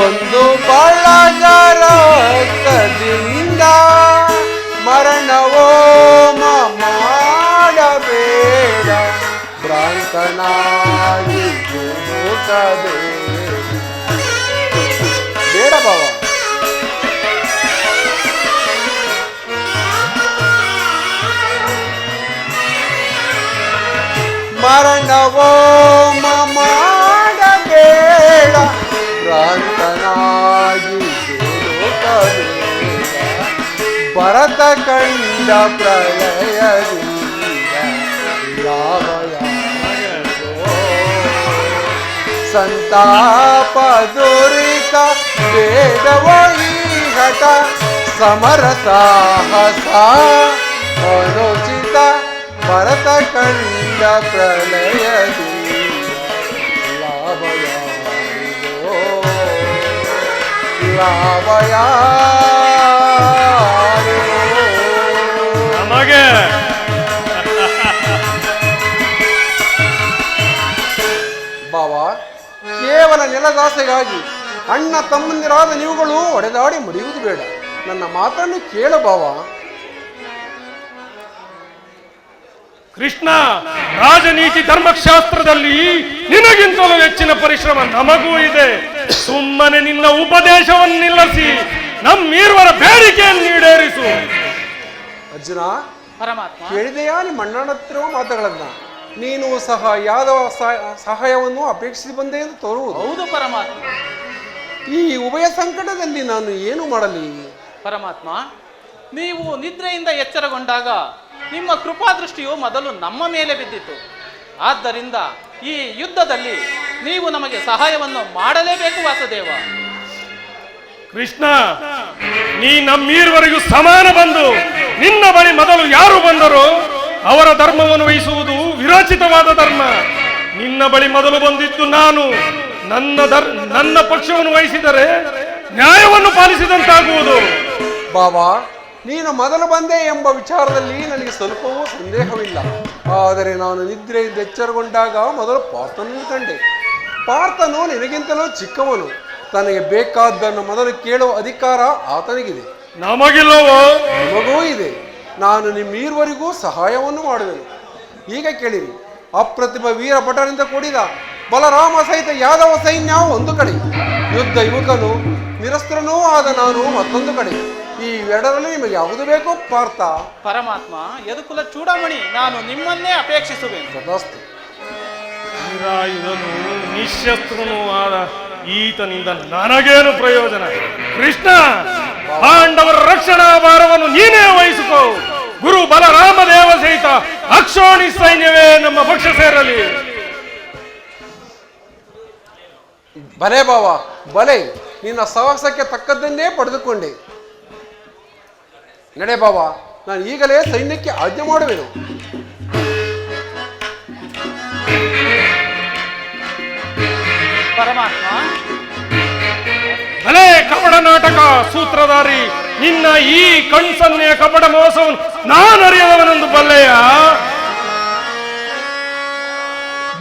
ಒಂದು ಬಳಗರ ಸದಿಂದ ಮರಣವೋ ಮಾಡಬೇಡ, ಭ್ರಾಂತನಾಗಿ ಬೇಡ ಬಾವ. ಮರಣವೋ ಮಾಡಬೇಡ, ಭರತ ಕಂಡ ಪ್ರಳಯದಿಂದ ಯಾವ ಯಾರಿಗೋ ಸಂತಾಪ ದುರಿತ ಬೇಡವೋ ಈ ಹಠ ಸಮರ ಸಾಹಸ ಅನುಚಿತ ಭರತ ಕಂಡ ಪ್ರಳಯದಿಂದ ಲಾಭ ಯಾರಿಗೋ ಲಾಭ ಯಾರಿಗೋ ನಮಗೆ ಬಾವ ಕೇವಲ ನೆಲದಾಸೆಗಾಗಿ ಅಣ್ಣ ತಮ್ಮಂದಿರಾದ ನೀವುಗಳು ಒಡೆದಾಡಿ ಮಡಿಯುವುದು ಬೇಡ. ನನ್ನ ಮಾತನ್ನು ಕೇಳು ಬಾವ. ಕೃಷ್ಣ, ರಾಜನೀತಿ ಧರ್ಮಶಾಸ್ತ್ರದಲ್ಲಿ ನಿನಗಿಂತಲೂ ಹೆಚ್ಚಿನ ಪರಿಶ್ರಮ ನಮಗೂ ಇದೆ. ಸುಮ್ಮನೆ ನಿನ್ನ ಉಪದೇಶವನ್ನು ನಿಲ್ಲಿಸಿ ನಮ್ಮೀರ್ವರ ಬೇಡಿಕೆಯನ್ನು ಈಡೇರಿಸು. ಅರ್ಜುನ, ಪರಮಾತ್ಮ, ಕೇಳಿದೆಯಾ ನಿಮ್ಮ ಅಣ್ಣನ ಹತ್ರ ಮಾತುಗಳನ್ನ? ನೀನು ಸಹ ಯಾದವ ಸಹಾಯವನ್ನು ಅಪೇಕ್ಷಿಸಿ ಬಂದೆ ಎಂದು ತೋರುವುದು. ಹೌದು ಪರಮಾತ್ಮ. ಈ ಉಭಯ ಸಂಕಟದಲ್ಲಿ ನಾನು ಏನು ಮಾಡಲಿ? ಪರಮಾತ್ಮ, ನೀವು ನಿದ್ರೆಯಿಂದ ಎಚ್ಚರಗೊಂಡಾಗ ನಿಮ್ಮ ಕೃಪಾದೃಷ್ಟಿಯು ಮೊದಲು ನಮ್ಮ ಮೇಲೆ ಬಿದ್ದಿತು. ಆದ್ದರಿಂದ ಈ ಯುದ್ಧದಲ್ಲಿ ನೀವು ನಮಗೆ ಸಹಾಯವನ್ನು ಮಾಡಲೇಬೇಕು ವಾಸುದೇವ. ಕೃಷ್ಣ, ನೀ ನಮ್ಮೀರ್ವರೆಗೂ ಸಮಾನ ಬಂದು ನಿನ್ನ ಬಳಿ ಮೊದಲು ಯಾರು ಬಂದರು ಅವರ ಧರ್ಮವನ್ನು ವಹಿಸುವುದು ವಿರೋಚಿತವಾದ ಧರ್ಮ. ನಿನ್ನ ಬಳಿ ಮೊದಲು ಬಂದಿದ್ದು ನಾನು. ನನ್ನ ಪಕ್ಷವನ್ನು ವಹಿಸಿದರೆ ನ್ಯಾಯವನ್ನು ಪಾಲಿಸಿದಂತಾಗುವುದು. ಬಾಬಾ, ನೀನು ಮೊದಲು ಬಂದೆ ಎಂಬ ವಿಚಾರದಲ್ಲಿ ನನಗೆ ಸ್ವಲ್ಪವೂ ಸಂದೇಹವಿಲ್ಲ. ಆದರೆ ನಾನು ನಿದ್ರೆಯಿಂದ ಎಚ್ಚರಗೊಂಡಾಗ ಮೊದಲು ಪಾರ್ಥನನ್ನು ಕಂಡೆ. ಪಾರ್ಥನು ನಿನಗಿಂತಲೂ ಚಿಕ್ಕವನು. ತನಗೆ ಬೇಕಾದ್ದನ್ನು ಮೊದಲು ಕೇಳುವ ಅಧಿಕಾರ ಆತನಿಗಿದೆ. ನಮಗಿಲ್ಲವೋ? ನಿಮಗೂ ಇದೆ. ನಾನು ನಿಮ್ಮೀರ್ವರಿಗೂ ಸಹಾಯವನ್ನು ಮಾಡುವೆನು. ಈಗ ಕೇಳಿರಿ. ಅಪ್ರತಿಮ ವೀರ ಭಟರಿಂದ ಕೂಡಿದ ಬಲರಾಮ ಸಹಿತ ಯಾದವ ಸೈನ್ಯ ಒಂದು ಕಡೆ, ಯುದ್ಧ ಯುವಕನು ನಿರಸ್ತ್ರನೂ ಆದ ನಾನು ಮತ್ತೊಂದು ಕಡೆ. ಈ ಎರಡರಲ್ಲಿ ನಿಮಗೆ ಯಾವುದು ಬೇಕೋ ಪಾರ್ಥ? ಪರಮಾತ್ಮ, ಯದುಕುಲ ಚೂಡಾಮಣಿ, ನಾನು ನಿಮ್ಮನ್ನೇ ಅಪೇಕ್ಷಿಸುವೆನು. ತಥಾಸ್ತು. ನಿರಾಯುಧನು ನಿಶಸ್ತ್ರನೂ ಆದ ಈತನಿಂದ ನನಗೇನು ಪ್ರಯೋಜನ? ಕೃಷ್ಣ, ಪಾಂಡವರ ರಕ್ಷಣಾ ಭಾರವನ್ನು ನೀನೇ ವಹಿಸಿಕೋ. ಗುರು ಬಲರಾಮ ದೇವ ಸಹಿತ ಅಕ್ಷೋಣಿ ಸೈನ್ಯವೇ ನಮ್ಮ ಪಕ್ಷ ಸೇರಲಿ. ಬಲೆ ಬಾವ, ಬಲೆ. ನಿನ್ನ ಸಾಹಸಕ್ಕೆ ತಕ್ಕದ್ದನ್ನೇ ಪಡೆದುಕೊಂಡೆ. ನಡೆ ಬಾವ, ನಾನು ಈಗಲೇ ಸೈನ್ಯಕ್ಕೆ ಆಜ್ಞೆ ಮಾಡುವೆನು. ಪರಮಾತ್ಮ, ಭಲೇ ಕಪಟ ನಾಟಕ ಸೂತ್ರಧಾರಿ, ನಿನ್ನ ಈ ಕಣ್ಸನ್ನೆಯ ಕಪಟ ಮೋಸವನ್ನು ನಾನರಿಯದವನೆಂದು ಬಲ್ಲೆಯ?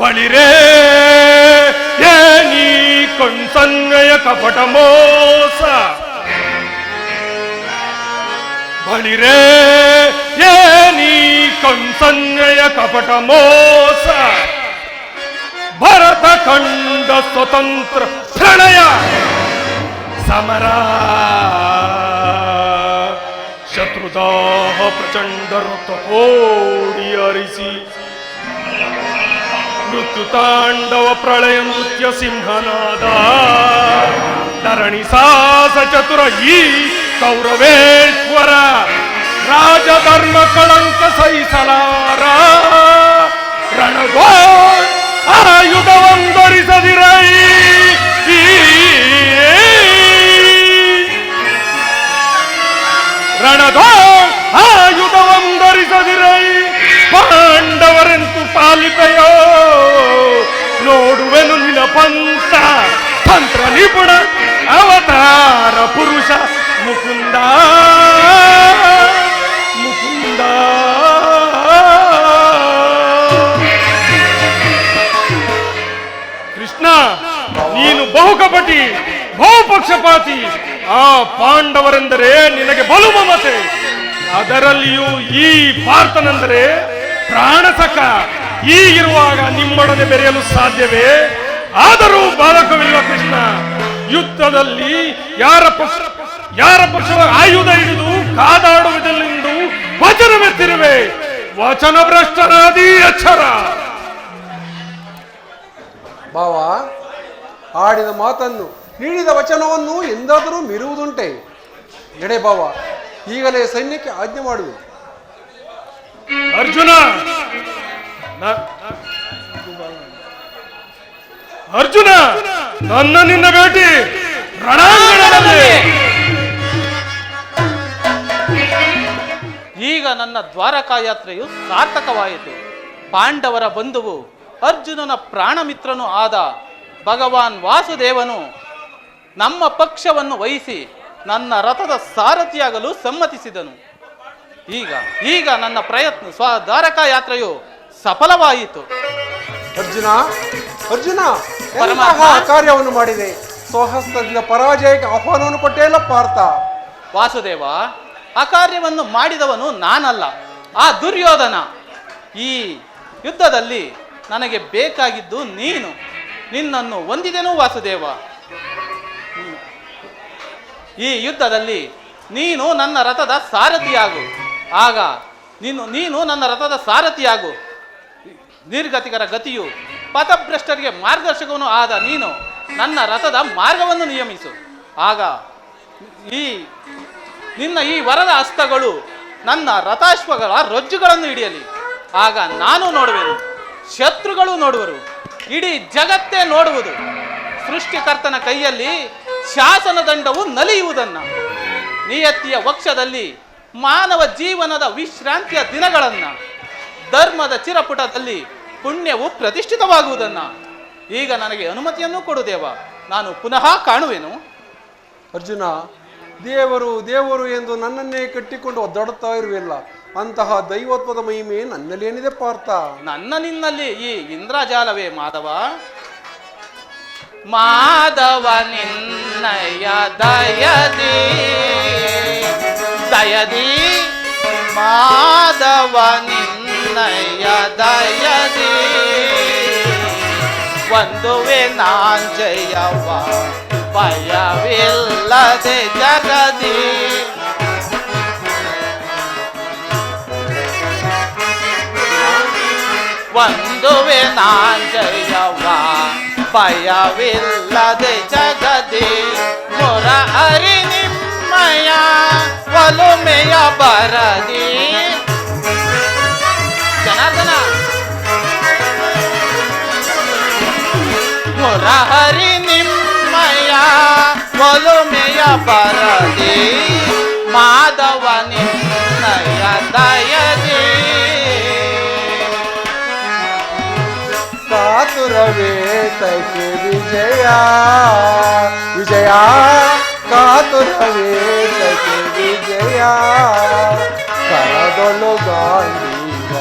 ಬಳಿರೇ ಏನಿ ಕಣ್ಸನ್ನೆಯ ಕಪಟ ಮೋಸ, ಬಳಿರೇ ಏನಿ ಕಣ್ಸನ್ನೆಯ ಕಪಟ ಮೋಸ. ಭರತ ಕಂಡ ಸ್ವತಂತ್ರ ಪ್ರಣಯ ಸಮರ, ಶತ್ರುದಾಹ ಪ್ರಚಂಡ ರಕ್ತ ಕೋಡಿ ಹರಿಸಿ, ಮೃತ್ಯು ತಾಂಡವ ಪ್ರಳಯ ನೃತ್ಯ ಸಿಂಹನಾದ, ಧರಣಿ ಸಾಸ ಚತುರ ಈ ಕೌರವೇಶ್ವರ, ರಾಜಧರ್ಮ ಕಳಂಕ ಸಹಿಸಲಾರ, ರಣಗೋ ಆಯುಧವಂದರಿಸದಿರೈ, ರಣಗೋ ಆಯುಧವಂದರಿಸದಿರೈ, ಪಾಂಡವರೆಂತು ಪಾಲಿಪೆಯೋ, ನೋಡುವೆನು ನಿನ ಪಂಥ ತಂತ್ರ ನಿಪುಣ ಅವತಾರ ಪುರುಷ ಮುಕುಂದ ಮುಕುಂದ. ಕೃಷ್ಣ, ನೀನು ಬಹುಕಪಟಿ, ಬಹುಪಕ್ಷಪಾತಿ. ಆ ಪಾಂಡವರೆಂದರೆ ನಿನಗೆ ಬಲು ಮಮತೆ. ಅದರಲ್ಲಿಯೂ ಈ ಪಾರ್ಥನೆಂದರೆ ಪ್ರಾಣಸಖ. ಹೀಗಿರುವಾಗ ನಿಮ್ಮೊಡನೆ ಬೆರೆಯಲು ಸಾಧ್ಯವೇ? ಆದರೂ ಬಾಲಕವಿಲ್ಲ ಕೃಷ್ಣ. ಯುದ್ಧದಲ್ಲಿ ಯಾರ ಪಕ್ಷದ ಆಯುಧ ಹಿಡಿದು ಕಾದಾಡುವುದೆಂದು ವಚನವೆತ್ತಿರುವೆ. ವಚನ ಭ್ರಷ್ಟನಾದಿ ಎಚ್ಚರ. ಬಾವ, ಆಡಿದ ಮಾತನ್ನು ನೀಡಿದ ವಚನವನ್ನು ಎಂದಾದರೂ ಮೀರುವುದುಂಟೆ? ನಡೆ ಬಾವ, ಈಗಲೇ ಸೈನ್ಯಕ್ಕೆ ಆಜ್ಞೆ ಮಾಡುವೆ. ಅರ್ಜುನ ಅರ್ಜುನ, ನನ್ನ ನಿನ್ನ ಭೇಟಿ ರಣಾಂಗಣದಲ್ಲಿ. ಈಗ ನನ್ನ ದ್ವಾರಕಾ ಯಾತ್ರೆಯು ಸಾರ್ಥಕವಾಯಿತು. ಪಾಂಡವರ ಬಂಧುವು ಅರ್ಜುನನ ಪ್ರಾಣಮಿತ್ರನೂ ಆದ ಭಗವಾನ್ ವಾಸುದೇವನು ನಮ್ಮ ಪಕ್ಷವನ್ನು ವಹಿಸಿ ನನ್ನ ರಥದ ಸಾರಥಿಯಾಗಲು ಸಮ್ಮತಿಸಿದನು. ಈಗ ನನ್ನ ಪ್ರಯತ್ನ ದ್ವಾರಕಾ ಯಾತ್ರೆಯು ಸಫಲವಾಯಿತು. ಅರ್ಜುನ, ಅರ್ಜುನ, ಪರಮಾತ್ಮ. ಎಂತಹ ಕಾರ್ಯವನ್ನು ಮಾಡಿದೆ. ಸ್ವಹಸ್ತದಿಂದ ಪರಾಜಯಕ್ಕೆ ಆಹ್ವಾನವನ್ನು ಕೊಟ್ಟೇಲ್ಲ ಪಾರ್ಥ. ವಾಸುದೇವ, ಆ ಕಾರ್ಯವನ್ನು ಮಾಡಿದವನು ನಾನಲ್ಲ, ಆ ದುರ್ಯೋಧನ. ಈ ಯುದ್ಧದಲ್ಲಿ ನನಗೆ ಬೇಕಾಗಿದ್ದು ನೀನು. ನಿನ್ನನ್ನು ಹೊಂದಿದೆನು ವಾಸುದೇವ. ಈ ಯುದ್ಧದಲ್ಲಿ ನೀನು ನನ್ನ ರಥದ ಸಾರಥಿಯಾಗು. ಆಗ ನೀನು ನನ್ನ ರಥದ ಸಾರಥಿಯಾಗು. ನಿರ್ಗತಿಕರ ಗತಿಯು ಪಥಭ್ರಷ್ಟರಿಗೆ ಮಾರ್ಗದರ್ಶಕವೂ ಆದ ನೀನು ನನ್ನ ರಥದ ಮಾರ್ಗವನ್ನು ನಿಯಮಿಸು. ಆಗ ನಿನ್ನ ಈ ವರದ ಹಸ್ತಗಳು ನನ್ನ ರಥಾಶ್ವಗಳ ರಜ್ಜುಗಳನ್ನು ಹಿಡಿಯಲಿ. ಆಗ ನಾನು ನೋಡುವೆನು, ಶತ್ರುಗಳು ನೋಡುವರು, ಇಡೀ ಜಗತ್ತೇ ನೋಡುವುದು. ಸೃಷ್ಟಿಕರ್ತನ ಕೈಯಲ್ಲಿ ಶಾಸನ ದಂಡವು ನಲಿಯುವುದನ್ನು, ನಿಯತಿಯ ವಕ್ಷದಲ್ಲಿ ಮಾನವ ಜೀವನದ ವಿಶ್ರಾಂತಿಯ ದಿನಗಳನ್ನು, ಧರ್ಮದ ಚಿರಪುಟದಲ್ಲಿ ಪುಣ್ಯವು ಪ್ರತಿಷ್ಠಿತವಾಗುವುದನ್ನು. ಈಗ ನನಗೆ ಅನುಮತಿಯನ್ನು ಕೊಡು ದೇವ, ನಾನು ಪುನಃ ಕಾಣುವೆನು. ಅರ್ಜುನ, ದೇವರು ದೇವರು ಎಂದು ನನ್ನನ್ನೇ ಕಟ್ಟಿಕೊಂಡು ಒದ್ದಾಡುತ್ತಾ ಇರುವೆಲ್ಲ. ಅಂತಹ ದೈವತ್ವದ ಮಹಿಮೆ ನನ್ನಲ್ಲಿ ಏನಿದೆ ಪಾರ್ಥ? ನಿನ್ನಲ್ಲಿ ಈ ಇಂದ್ರಜಾಲವೇ ಮಾಧವ. ಮಾಧವ ನಿನ್ನಯ ದಯದಿ ಮಾಧವ ನಿನ್ನಯ ದಯದಿ ಒಂದುವೆ ನಾಂಜಯವ ಭಯವಿಲ್ಲದೆ ಜಗದಿ. ಒಂದುವೆ ನಾಂಜಯವ ಭಯವಿಲ್ಲದೆ ಜಗದಿ. ಮೊರ ಹರಿ ನಿಮ್ಮಯ ಒಲುಮೆಯ ಬರದಿ. ಜನಾರ್ದನ, ಮೊರ ಹರಿ ನಿಮ್ಮಯ ಒಲುಮೆಯ ಬರದಿ. ಮಾಧವ ನಿನ್ನಯ ದಯದಿ ಕಾತುರವೇ ತಗೆ ವಿಜಯ ವಿಜಯ. ಕಾತುರವೇ ತಗೆ ವಿಜಯ. ಕರದೊಳು ಗಾಂಧೀವ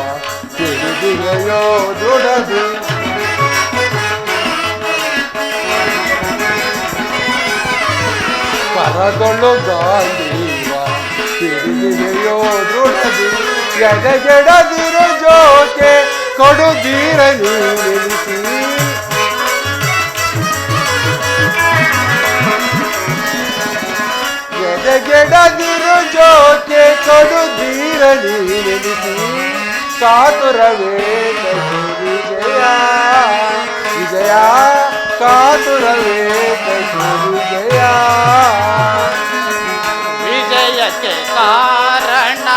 ತಿಳಿದಿಗೆಯೋ ದುಡದಿ. ಕರದೊಳು ಗಾಂಧೀವ ತಿಳಿದಿಗೆಯೋ ದುಡದಿ. ಎದೆಗೆಡದಿರು ಜೋಕೆ ಕೊಡುದೀರ ನಿಲ್ಲಿಸಿ. ಎದೆಗೆಡದಿರು ಜೋಕೆ ಕೊಡುದೀರ ನಿಲ್ಲಿಸಿ. ಕಾತುರವೇ ವಿಜಯ ವಿಜಯ. ಕಾತುರವೇ ವಿಜಯ. ವಿಜಯಕ್ಕೆ ಕಾರಣ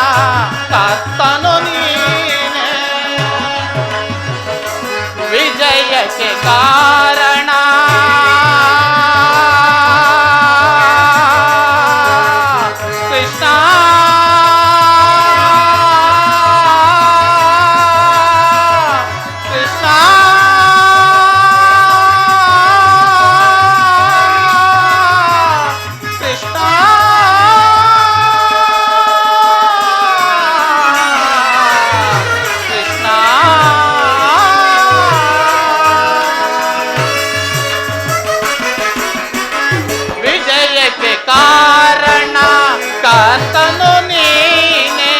ಕರ್ತನು ನೀನೆ. ವಿಜಯಕ್ಕೆ ಕಾರಣ ಕೃಷ್ಣ. ಕೃಷ್ಣ ಕೃಷ್ಣ ಕೃಷ್ಣ. ವಿಜಯಕ್ಕೆ ಕಾರಣ ಕರ್ತನು ನೀನೆ.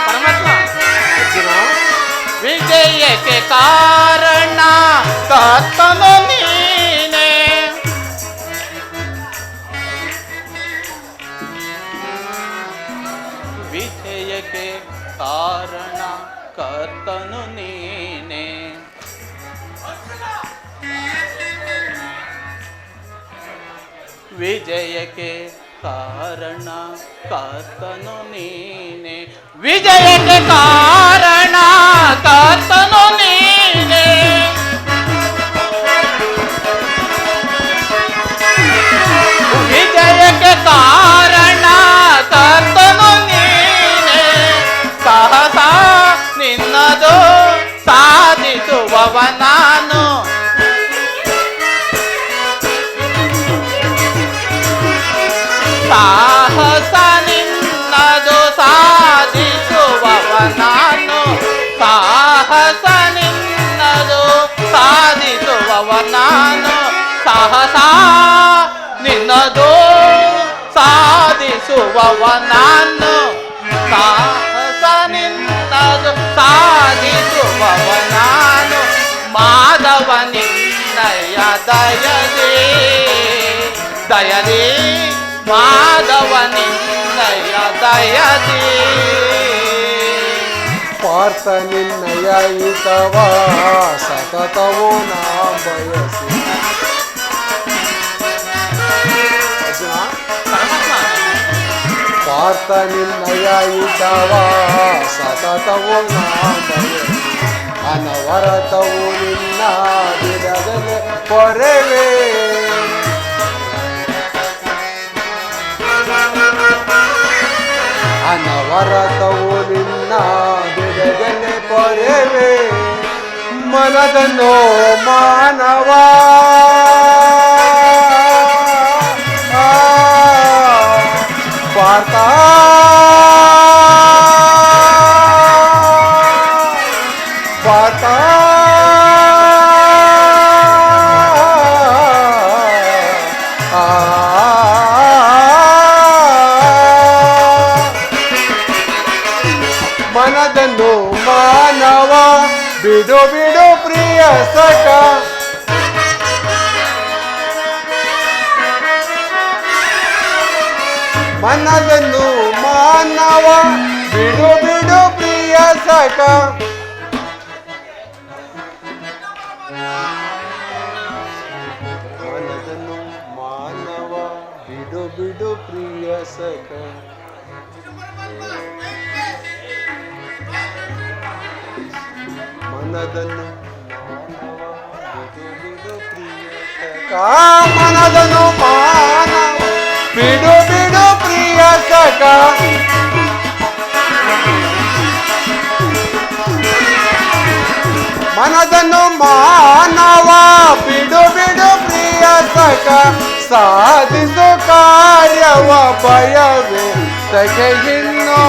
ಪರಮಾತ್ಮ, ವಿಜಯಕ್ಕೆ ಕಾರಣ ಕರ್ತನು ನೀನೆ. ವಿಜಯಕ್ಕೆ ಕಾರಣ ಕರ್ತನು ನೀನೆ. ವಿಜಯಕ್ಕೆ ಕಾರಣ ಕರ್ತನು ನೀನೆ, ವಿಜಯಕ್ಕೆ ಕಾರಣ ಕರ್ತನು ನೀನೆ. ವಿಜಯಕ್ಕೆ ಕಾರಣ ಕರ್ತನು ನೀನೆ, ಸಾಹಸ ನಿನ್ನದು ಸಾಧಿಸುವವ ನಾನು. ಸಾಹಸ ನಿನ್ನದು ಸಾಧಿಸುವವ ನಾನು, ಸಾಹಸ ನಿನ್ನದು ಸಾಧಿಸುವವ ನಾನು. ಸಾಹಸ ನಿನ್ನದು ಸಾಧಿಸುವವ ನಾನು, ಸಾಹಸ ನಿನ್ನದು ಸಾಧಿಸುವವ ನಾನು. ಮಾಧವ ನಿನ್ನಯ ದಯದೇ ದಯದೇ, ಮಾಧವ ನಿನ್ನಯ ದಯದೇ. ಪಾರ್ಥ ನಿನ್ನಯ ಹಿತವ ಸತತವೋ ನಾ ಬಯಸಿ. ಅರ್ಜುನ, ಪಾರ್ಥ ನಿನ್ನಯ ಹಿತವ ಸತತವೋ ನಾ ಬಯಸಿ. ಅನವರತವು ನಿನ್ನ ಬಿಡದಲೆ ಪೊರೆವೇ. ಅನವರತವು ನಿನ್ನ ಬಿಡದಲೆ ಪೊರೆವೇ. ಮನದನೋ ಮಾನವ ಪಾರ್ಥ ಪಾರ್ಥ ಮನದನ್ನು ಮಾನವ ಬಿಡು ಬಿಡು ಪ್ರಿಯ ಸಖ. ಮನದನ್ನು ಮಾನವ ಬಿಡು ಬಿಡು ಪ್ರಿಯ ಸಖ. ಮನದನ್ನು ಮಾನವ ಬಿಡು ಬಿಡು ಪ್ರಿಯ ಸಖ. ಮನದನ್ನು ಮನದನು ಮಾನವ ಬಿಡು ಬಿಡು ಪ್ರಿಯ ಸಖ. ಮನದನು ಮಾನವ ಬಿಡು ಬಿಡು ಪ್ರಿಯ ಸಖ. ಸಾಧಿಸು ಕಾರ್ಯವ ಭಯವೇ ಸಖೆ ಇನ್ನು.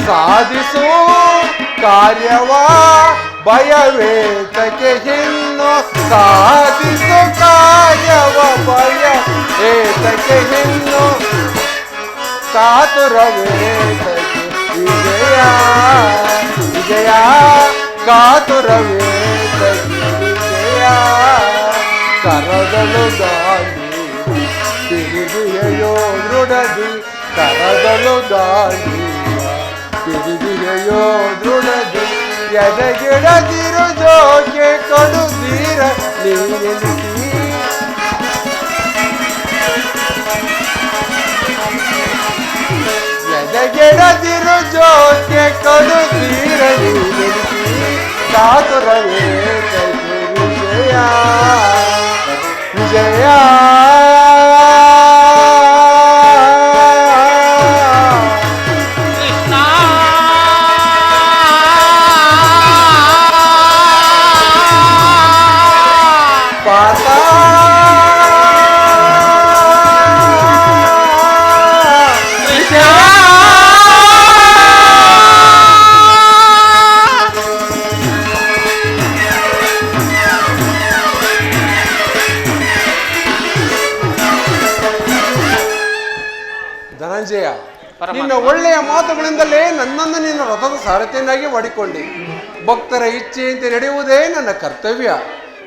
ಸಾಧಿಸು ಕಾರ್ಯವ ಭಯವೇ ತಕೆ ಇನ್ನು. ಸಾಧಿಸು ಕಾರ್ಯವ ಭಯ ಏತಕ್ಕೆ ಇನ್ನು. ಕಾತುರವೇ ತಕೆ ವಿಜಯ ವಿಜಯ, ಕಾತುರವೇ ತಕೆ ವಿಜಯ. ಕರದಲು ಗಾಳಿ ತಿರುಗಿಯೋ ದೃಢದಿ, ಕರದಲು ಗಾಳಿ ತಿರುಗಿಯೋ ದೃಢದಿ. ಎದೆಗಿಡದಿರು ಜೋಕೆ ಕೊಡುತ್ತೀರ ನೀನೆನಿಸಿ. ಎದೆಗಿಡದಿರು ಜೋಕೆ ಕೊಡುತ್ತೀರ ನೀನೆನಿಸಿ. ಕಾತುರವೇ ಕೈಗೆ ವಿಜಯ ವಿಜಯ. ಧನಂಜಯ, ನಿನ್ನ ಒಳ್ಳೆಯ ಮಾತುಗಳಿಂದಲೇ ನನ್ನನ್ನು ನಿನ್ನ ರಥದ ಸಾರಥಿಯನ್ನಾಗಿ ಮಾಡಿಕೊಂಡೆ. ಭಕ್ತರ ಇಚ್ಛೆಯಂತೆ ನಡೆಯುವುದೇ ನನ್ನ ಕರ್ತವ್ಯ.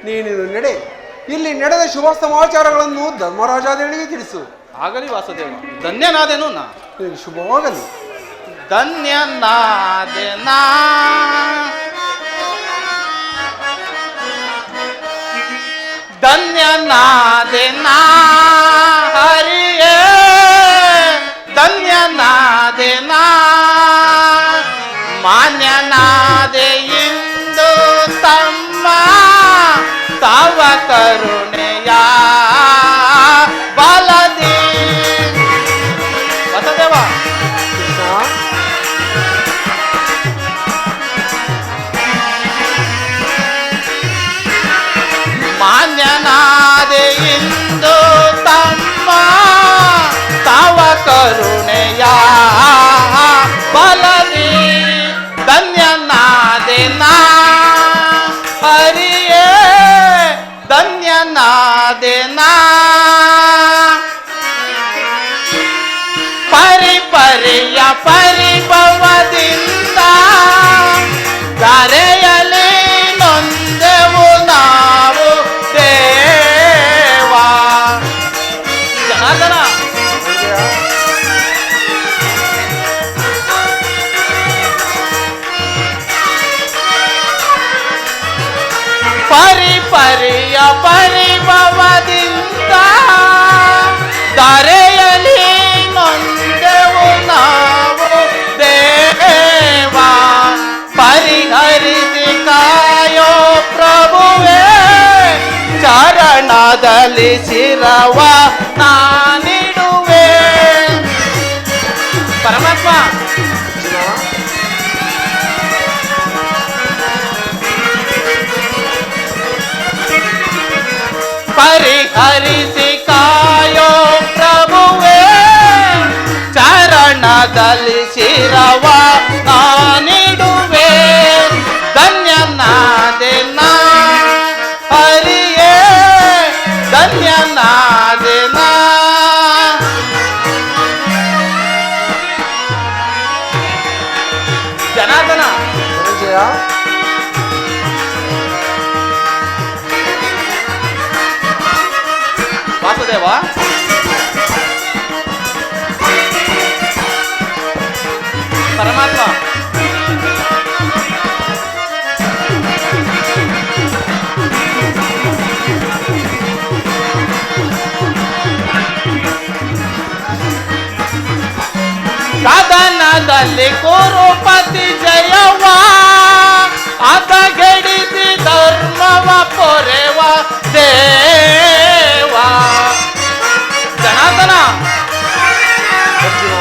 ನೀನು ನಡೆ. ಇಲ್ಲಿ ನಡೆದ ಶುಭ ಸಮಾಚಾರಗಳನ್ನು ಧರ್ಮರಾಜಾದೇವಿಗೆ ತಿಳಿಸು. ಆಗಲಿ ವಾಸುದೇವ, ಧನ್ಯನಾದೆನು ನಾ. ನಿನಗೆ ಶುಭವಾಗಲಿ. ಧನ್ಯನಾದೆನಾ ಧನ್ಯನಾದೆ ನಾ ಹರಿಯೇ ಧನ್ಯನಾದೆ ನಾ ಮಾನ್ಯನಾದೆ ಇಂದು ತಮ್ಮ ತವ ಕರುಣೆಯ ಬಲದಿ ಬಸದೇವ ಕೃಷ್ಣ ಮಾನ್ಯನಾದೆ ಇಂದು ತಮ್ಮ ತವ ಕರುಣೆಯ ಬಲದಿ ಧನ್ಯನಾದೆ ನಾ ಹರಿಯೇ ಧನ್ಯನಾದೆ ನಾ ಪರಿಪರಿಯ ಪರಿಭವದಿಂದ ಧರೆಯಲಿ ನೊಂದೆವು ನಾವು ದೇವಾ ಜನಾರ್ದನ ಪರಿಪರಿಯ ಪರಿಭವದಿಂದ ಧರೆಯಲಿ ನೊಂದೆವು ನಾವು ದೇವಾ ಪರಿಹರಿಸಿ ಕಾಯೋ ಪ್ರಭುವೇ ಚರಣದಲ್ಲಿ ಶಿರವ ನಾನಿಡುವೆ ಪರಮಾತ್ಮ ಪರಿಹರಿಸಿ ಕಾಯೋ ಪ್ರಭುವೇ ಚರಣದಲ್ಲಿ ಶಿರವ ನಾನಿಡುವೆ ಧನ್ಯನಾದೆ ನಾ ಹರಿಯೇ ಧನ್ಯನಾದೆ ನಾ ಜನಾರ್ದನ ಧನಂಜಯ ವಾಸುದೇವ ಪರಮಾತ್ಮ ಕದನದಲ್ಲಿ ಕುರುಪತಿ ಜಯವ ಅದಗೆಡಿಸಿ ಧರ್ಮವ ಪೊರೆವ ದೇವ ಜನಾರ್ದನ ಅರ್ಜುನ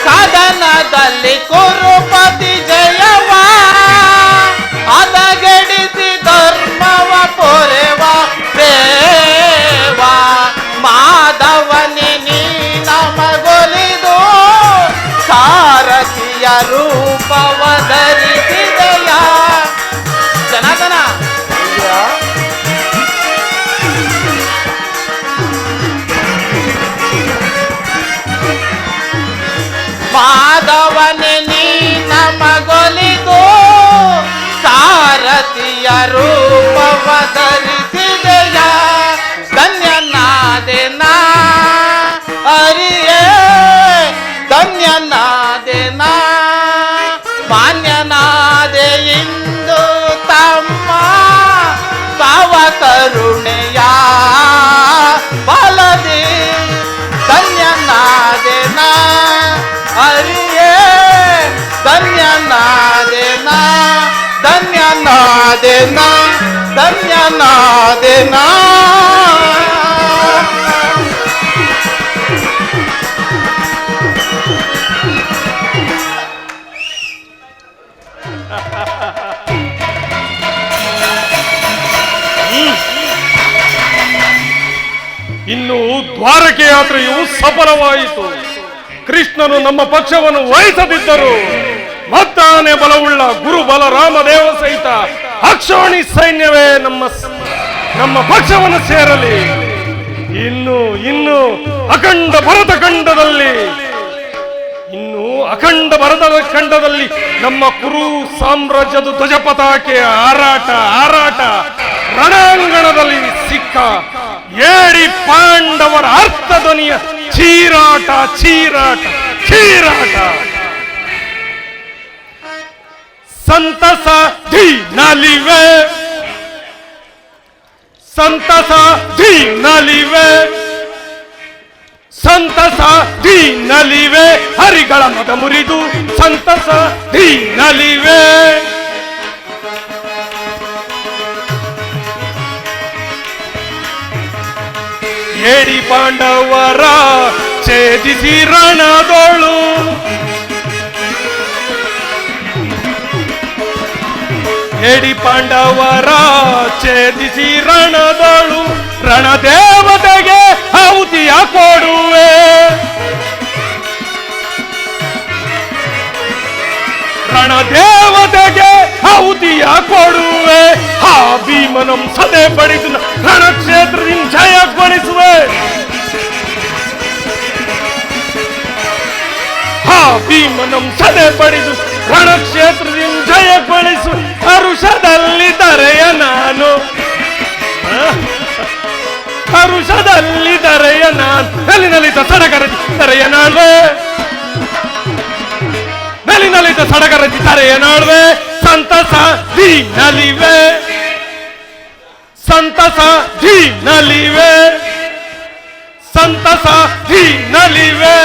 ಕದನದಲ್ಲಿ ಕುರುಪತಿ ಜಯವ ಅದಗೆಡಿಸಿ ಧರ್ಮವ ಪೊರೆವ ದೇವ ಮಾಧವನಿ ನೀ ನಮಗೊಲಿದು ಸಾರಥಿಯ ರೂಪವ ಧರಿಸಿದೆಯ ಜನಾರ್ದನ ಮಾಧವನೆ ನೀ ನಮಗೊಲಿದು ಸಾರಥಿಯ ರೂಪವ ಧರಿಸಿದೆಯ ಧನ್ಯನಾದೆ ನಾ ಹರಿಯೇ ಧನ್ಯನಾದೆ ನಾ ಮಾನ್ಯನಾದೆ ಇಂದು ತಮ್ಮ ತವ ಕರುಣೆಯ ಬಲದಿ ಧನ್ಯನಾದೆ ನಾ ಹರಿಯೇ ಧನ್ಯನಾದೆ ನಾ ಧನ್ಯನಾದೆ ನಾ ಧನ್ಯನಾದೆ ನಾ ಇನ್ನು ದ್ವಾರಕೆ ಯಾತ್ರೆಯು ಸಫಲವಾಯಿತು. ಕೃಷ್ಣನು ನಮ್ಮ ಪಕ್ಷವನ್ನು ವಹಿಸದಿದ್ದರು ಮತ್ತಾನೆ ಬಲವುಳ್ಳ ಗುರು ಬಲರಾಮ ದೇವ ಸಹಿತ ಅಕ್ಷೋಣಿ ಸೈನ್ಯವೇ ನಮ್ಮ ಪಕ್ಷವನ್ನು ಸೇರಲಿ. ಇನ್ನು ಅಖಂಡ ಭರತ ಖಂಡದಲ್ಲಿ ನಮ್ಮ ಕುರು ಸಾಮ್ರಾಜ್ಯದ ಧ್ವಜ ಪತಾಕೆ ಹಾರಾಟ ರಣಾಂಗಣದಲ್ಲಿ ಸಿಕ್ಕ ಏಡಿ ಪಾಂಡವರ ಅರ್ಥಧ್ವನಿಯ ಚೀರಾಟ ಸಂತಸ ಧೀ ನಲಿವೆ ಸಂತಸ ಧೀ ನಲಿವೆ ಸಂತಸ ಧೀ ನಲಿವೆ ಹರಿಗಳ ಮದ ಮುರಿದು ಸಂತಸ ಧೀ ನಲಿವೆ ಏಡಿ ಪಾಂಡವರ ಛೇದಿಸಿ ರಣದೋಳು ಏಡಿ ಪಾಂಡವರ ಛೇದಿಸಿ ರಣದೋಳು ರಣದೇವತೆಗೆ ಆಹುತಿಯ ಕೊಡುವೆ ರಣದೇವತೆಗೆ ಆಹುತಿಯ ಕೊಡುವೆ ಆ ಭೀಮನಂ ಸದೆ ಪಡಿದು ರಣಕ್ಷೇತ್ರದಿಂದ ಜಯಗೊಳಿಸುವೆ ಆ ಭೀಮನಂ ಸದೆ ಪಡಿದು ರಣಕ್ಷೇತ್ರದಿಂದ ಜಯಗೊಳಿಸು ಹರುಷದಲ್ಲಿ ತರೆಯ ನಾನು ಹರುಷದಲ್ಲಿ ತರೆಯ ನಾನು ನೆಲಿನಲಿತ ಸಡಗರದಿ ತರೆಯ ನಾಳ್ವೆ ನೆಲಿನಲಿತ ಸಡಗರದಿ ತರೆಯ ನಾಳ್ವೆ ಸಂತಸ ಧೀ ನಲಿವೆ ಸಂತಸ ಧೀ ನಲಿವೆ ಸಂತಸ ಧೀ ನಲಿವೆ